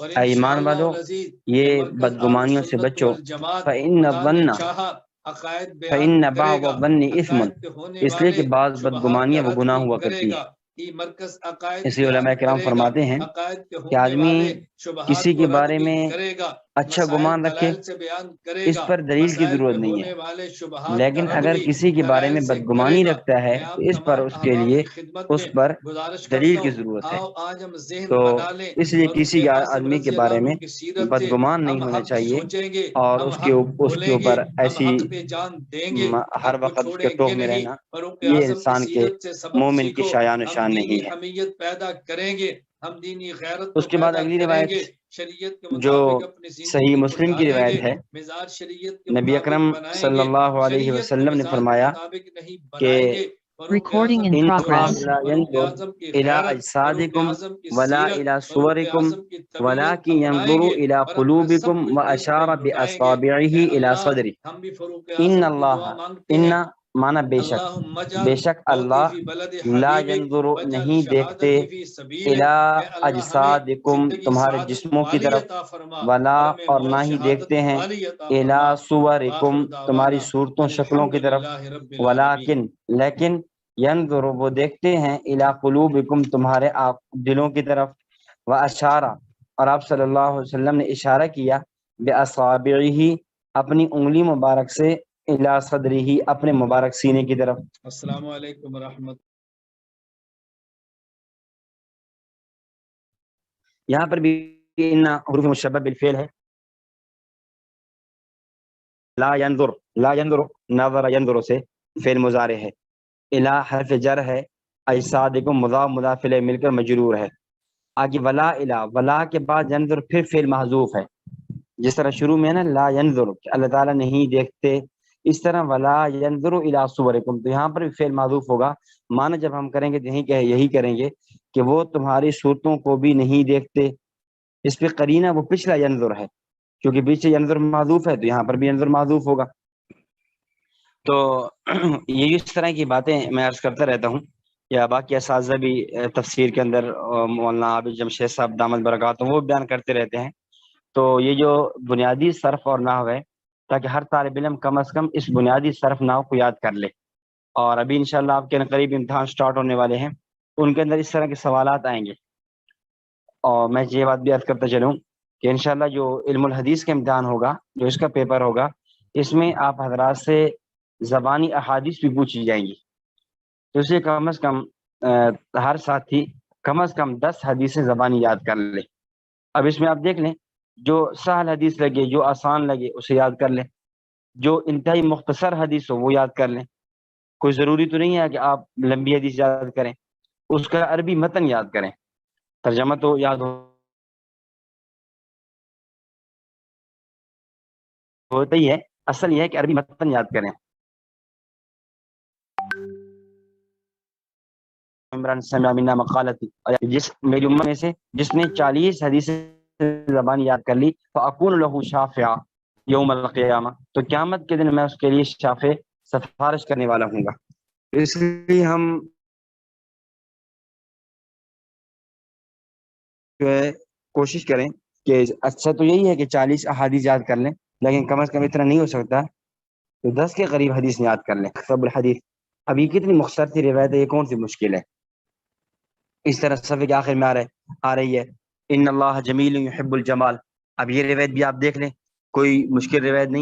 اے ایمان والو یہ بدگمانیوں سے بچو، فإن الظن فإن بعض الظن اثم، اس لیے کہ بعض بدگمانیاں وہ گناہ ہوا کرتی ہیں۔ اس لیے علماء کرام فرماتے ہیں کہ آدمی کسی کے بارے میں اچھا گمان رکھے، اس پر دلیل کی ضرورت نہیں ہے، لیکن اگر کسی کے بارے میں بدگمانی رکھتا ہے تو اس پر اس کے لیے اس پر دلیل کی ضرورت ہے۔ تو اس لیے کسی آدمی کے بارے میں بدگمان نہیں ہونا چاہیے اور اس کے اوپر ایسی ہر وقت اس کے ٹوک میں رہنا، یہ انسان کے مومن کی شایان و شان نہیں ہے۔ پیدا کریں گے، ہم دینی غیرت اس کے بعد اگلی روایت جو صحیح مسلم کی روایت ہے، نبی اکرم صلی اللہ علیہ وسلم نے فرمایا کہ Recording in ان progress. لا ينظر الى اجسادكم ولا الى صوركم ولكن ينظر الى قلوبكم واشار باصابعه الى صدره ان الله ان مانا بے شک اللہ لا ينظر نہیں دیکھتے الى اجسادکم تمہارے جسموں کی طرف، ولا اور نہ ہی دیکھتے ہیں الى صورکم تمہاری صورتوں شکلوں کی طرف، ولیکن لیکن ينظر وہ دیکھتے ہیں الى قلوبکم تمہارے دلوں کی طرف، واشارہ اور آپ صلی اللہ علیہ وسلم نے اشارہ کیا باصابعہ اپنی انگلی مبارک سے الى صدرہ اپنے مبارک سینے کی طرف۔ السلام علیکم ورحمۃ۔ یہاں پر بھی ان حروف مشبہ بالفعل ہے، لا ينظر، لا ينظر نظر ينظر سے فعل مضارع ہے، الہ حرف جر ہے، اجسادکم مضاف مضاف الیہ مل کر مجرور ہے۔ آگے ولا الہ، ولا کے بعد ينظر پھر فعل محذوف ہے، جس طرح شروع میں نا لا ينظر کہ اللہ تعالیٰ نہیں دیکھتے، اس طرح ولا ينظر الى صورکم تو یہاں پر بھی فعل محذوف ہوگا۔ معنی جب ہم کریں گے تو یہی کریں گے کہ وہ تمہاری صورتوں کو بھی نہیں دیکھتے۔ اس پہ قرینہ وہ پچھلا ينظر ہے، کیونکہ پیچھے ينظر محذوف ہے تو یہاں پر بھی ينظر محذوف ہوگا۔ تو یہ اس طرح کی باتیں میں عرض کرتا رہتا ہوں، یا باقی اساتذہ بھی تفسیر کے اندر مولانا عابد جمشید صاحب دامت برکاتہم وہ بیان کرتے رہتے ہیں۔ تو یہ جو بنیادی صرف اور نحو ہے، تاکہ ہر طالب علم کم از کم اس بنیادی صرف نحو کو یاد کر لے، اور ابھی انشاءاللہ آپ کے قریب امتحان سٹارٹ ہونے والے ہیں، ان کے اندر اس طرح کے سوالات آئیں گے۔ اور میں یہ بات بھی عرض کرتا چلوں کہ انشاءاللہ جو علم الحدیث کا امتحان ہوگا، جو اس کا پیپر ہوگا، اس میں آپ حضرات سے زبانی احادیث بھی پوچھی جائیں گی، تو اسے کم از کم ہر ساتھی کم از کم 10 حدیثیں زبانی یاد کر لے۔ اب اس میں آپ دیکھ لیں، جو سہل حدیث لگے، جو آسان لگے اسے یاد کر لیں، جو انتہائی مختصر حدیث ہو وہ یاد کر لیں۔ کوئی ضروری تو نہیں ہے کہ آپ لمبی حدیث یاد کریں، اس کا عربی متن یاد کریں، ترجمہ تو یاد ہوتا ہی ہے، اصل یہ ہے کہ عربی متن یاد کریں۔ عمران سمع منا مقالتی، جس میری امت میں سے جس نے 40 حدیثیں زبان یاد کر لی، فاکون لہ شافعا یوم القیامہ، تو قیامت کے دن میں اس کے لیے شافع سفارش کرنے والا ہوں گا۔ اس لیے ہم کوشش کریں کہ اچھا تو یہی ہے کہ 40 احادیث یاد کر لیں، لیکن کم از کم اتنا نہیں ہو سکتا تو 10 کے قریب حدیث یاد کر لیں۔ سب الحدیث اب یہ کتنی مختصر سی روایت ہے، یہ کون سی مشکل ہے۔ اس طرح صفحے کے آخر میں آ رہی ہے ان اللہ جمیل یحب الجمال، اب یہ روایت بھی آپ دیکھ لیں، کوئی مشکل روایت نہیں